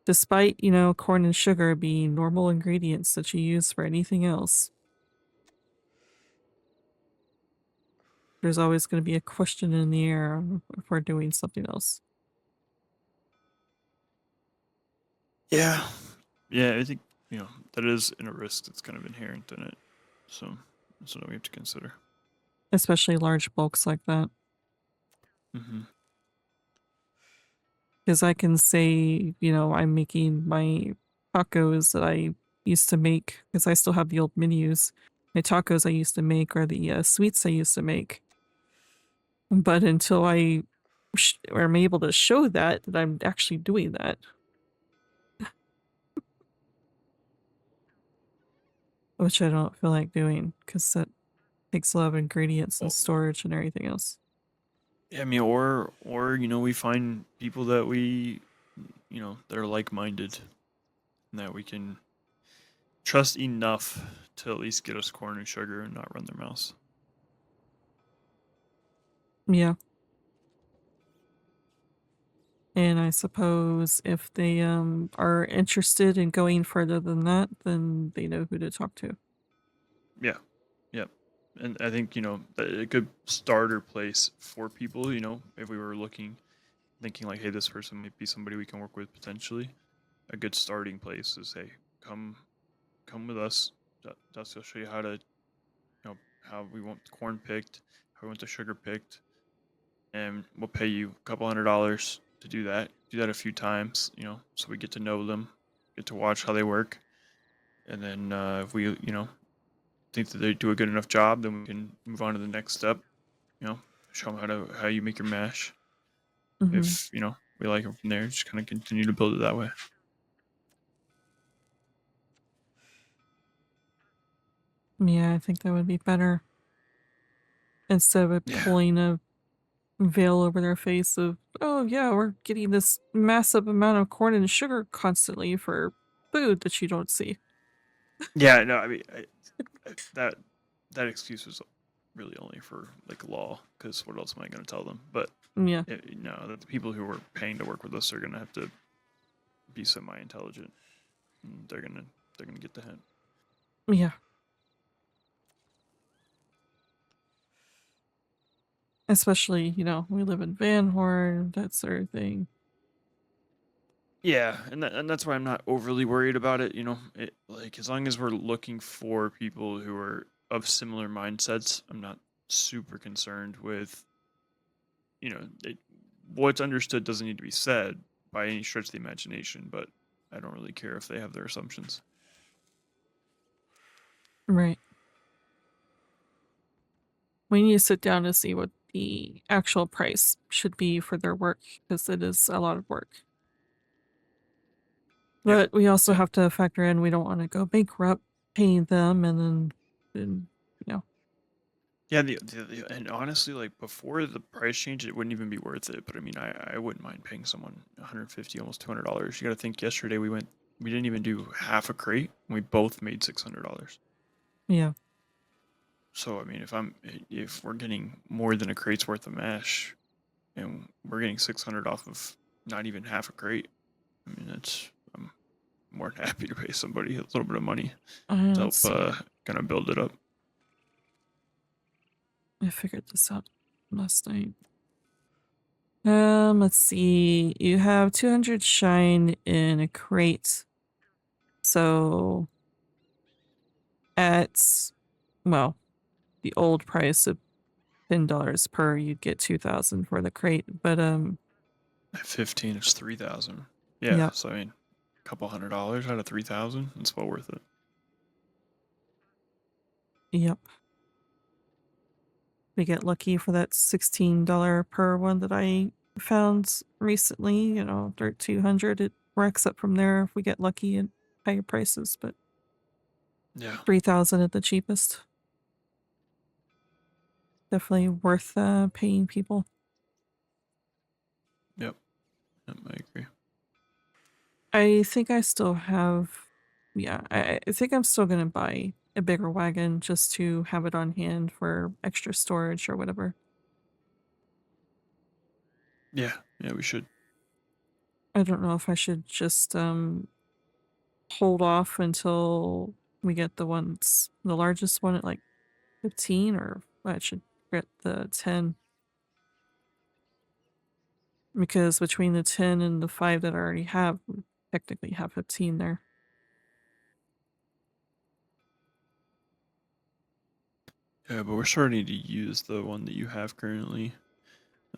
Speaker 2: Despite, corn and sugar being normal ingredients that you use for anything else. There's always going to be a question in the air if we're doing something else.
Speaker 11: Yeah, I think that is a risk that's kind of inherent in it, so that's what we have to consider.
Speaker 2: Especially large bulks like that.
Speaker 11: Mm-hmm.
Speaker 2: Because I can say, I'm making my tacos that I used to make, because I still have the old menus. My tacos I used to make, or the sweets I used to make. But until I am able to show that I'm actually doing that. Which I don't feel like doing, because that takes a lot of ingredients and storage and everything else.
Speaker 11: Yeah, I mean, or we find people that we that are like-minded and that we can trust enough to at least get us corn and sugar and not run their mouths.
Speaker 2: Yeah. And I suppose if they are interested in going further than that, then they know who to talk to.
Speaker 11: Yeah. Yep. And I think, a good starter place for people, if we were thinking like, hey, this person might be somebody we can work with potentially, a good starting place is, hey, come with us. Dusty will show you how to, how we want the corn picked, how we want the sugar picked, and we'll pay you a couple $100 to do that. Do that a few times, so we get to know them, get to watch how they work, and then if we, think that they do a good enough job, then we can move on to the next step. Show them how you make your mash.
Speaker 2: Mm-hmm.
Speaker 11: If we like them from there, just kind of continue to build it that way.
Speaker 2: Yeah, I think that would be better. Instead of pulling a veil over their face of, oh yeah, we're getting this massive amount of corn and sugar constantly for food that you don't see.
Speaker 11: Yeah, no, I mean that excuse was really only for like law, because what else am I going to tell them? But
Speaker 2: yeah,
Speaker 11: the people who are paying to work with us are going to have to be semi-intelligent. And they're gonna get the hint.
Speaker 2: Yeah. Especially, we live in Van Horn, that sort of thing.
Speaker 11: Yeah, and that's why I'm not overly worried about it. Like, as long as we're looking for people who are of similar mindsets, I'm not super concerned with. What's understood doesn't need to be said by any stretch of the imagination, but I don't really care if they have their assumptions.
Speaker 2: Right. We need to sit down to see what the actual price should be for their work, because it is a lot of work. But we also have to factor in we don't want to go bankrupt paying them and you know.
Speaker 11: Yeah, and honestly, like before the price change, it wouldn't even be worth it. But I mean, I wouldn't mind paying someone 150, almost $200. You got to think. Yesterday we didn't even do half a crate. And we both made $600.
Speaker 2: Yeah.
Speaker 11: So I mean, if we're getting more than a crate's worth of mesh, and we're getting 600 off of not even half a crate, I mean, I'm more than happy to pay somebody a little bit of money to help kind of build it up.
Speaker 2: I figured this out last night. Let's see. You have 200 shine in a crate. So at, well, the old price of $10 per, you'd get 2,000 for the crate. But
Speaker 11: At 15, it's 3,000. Yeah.
Speaker 2: Yep.
Speaker 11: So I mean, a couple $100 out of 3,000. It's well worth it.
Speaker 2: Yep. We get lucky for that $16 per one that I found recently, you know, dirt 200. It racks up from there if we get lucky at higher prices, but
Speaker 11: yeah,
Speaker 2: 3,000 at the cheapest. Definitely worth paying people.
Speaker 11: Yep, I agree.
Speaker 2: I think I still have, yeah, I think I'm still gonna buy a bigger wagon just to have it on hand for extra storage or whatever.
Speaker 11: Yeah, we should.
Speaker 2: I don't know if I should just hold off until we get the largest one at like 15, or I should get the 10. Because between the 10 and the 5 that I already have, we technically have 15 there.
Speaker 11: Yeah, but we're starting to use the one that you have currently.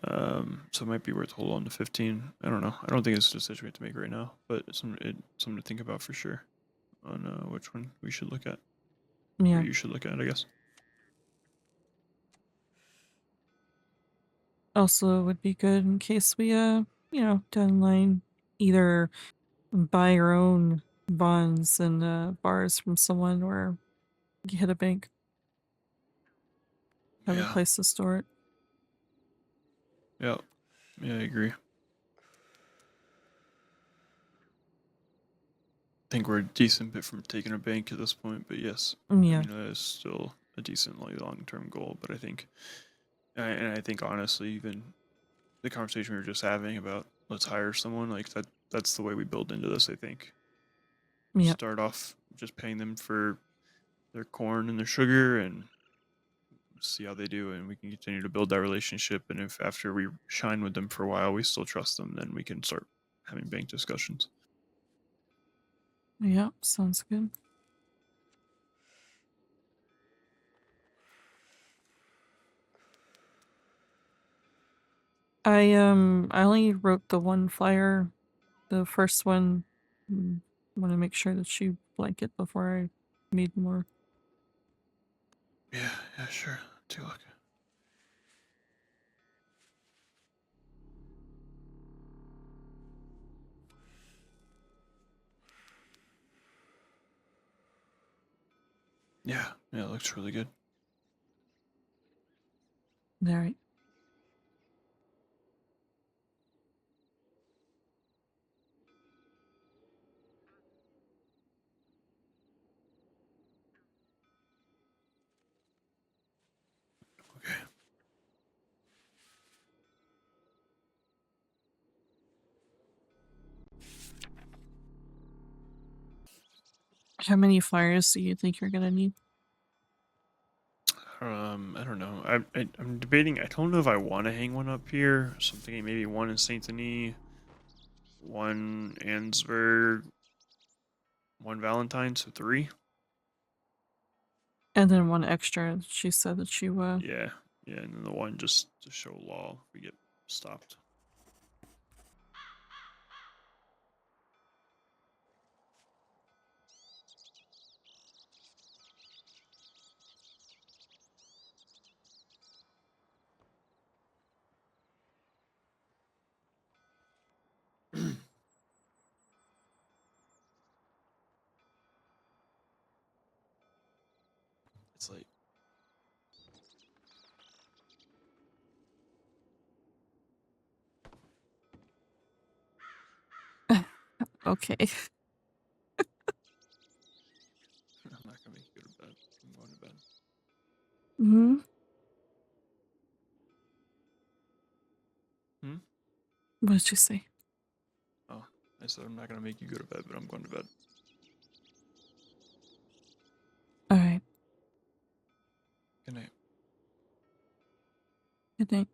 Speaker 11: So it might be worth holding on to 15. I don't know. I don't think it's a decision we have to make right now, but it's something to think about for sure on which one we should look at.
Speaker 2: Yeah.
Speaker 11: Or you should look at, I guess.
Speaker 2: Also would be good in case we, you know, down the line either buy our own bonds and bars from someone or hit a bank. Have a place to store it.
Speaker 11: Yeah, I agree. I think we're a decent bit from taking a bank at this point, but yes,
Speaker 2: Yeah.
Speaker 11: I mean, that is still a decently long-term goal. But I think, and I think honestly, even the conversation we were just having about let's hire someone, like that's the way we build into this. I think.
Speaker 2: Yep.
Speaker 11: Start off just paying them for their corn and their sugar and see how they do, and we can continue to build that relationship. And if after we shine with them for a while we still trust them, then we can start having bank discussions.
Speaker 2: Yep, sounds good. I only wrote the one flyer, the first one. Want to make sure that she like it before I made more.
Speaker 11: Yeah, sure. Take a look. Yeah, it looks really good.
Speaker 2: All right.
Speaker 11: Okay.
Speaker 2: How many flyers do you think you're gonna need?
Speaker 11: I don't know. I'm debating. I don't know if I want to hang one up here. So I'm thinking maybe one in Saint Denis, one Ansberg, one Valentine, so 3.
Speaker 2: And then one extra. She said that she
Speaker 11: Yeah, and then the one just to show law if we get stopped. sleep.
Speaker 2: Okay.
Speaker 11: I'm not gonna make you go to bed. I'm going to bed.
Speaker 2: Hmm.
Speaker 11: Hmm?
Speaker 2: What did you say?
Speaker 11: Oh, I said I'm not gonna make you go to bed, but I'm going to bed.
Speaker 2: All right.
Speaker 11: Good night.
Speaker 2: Good night.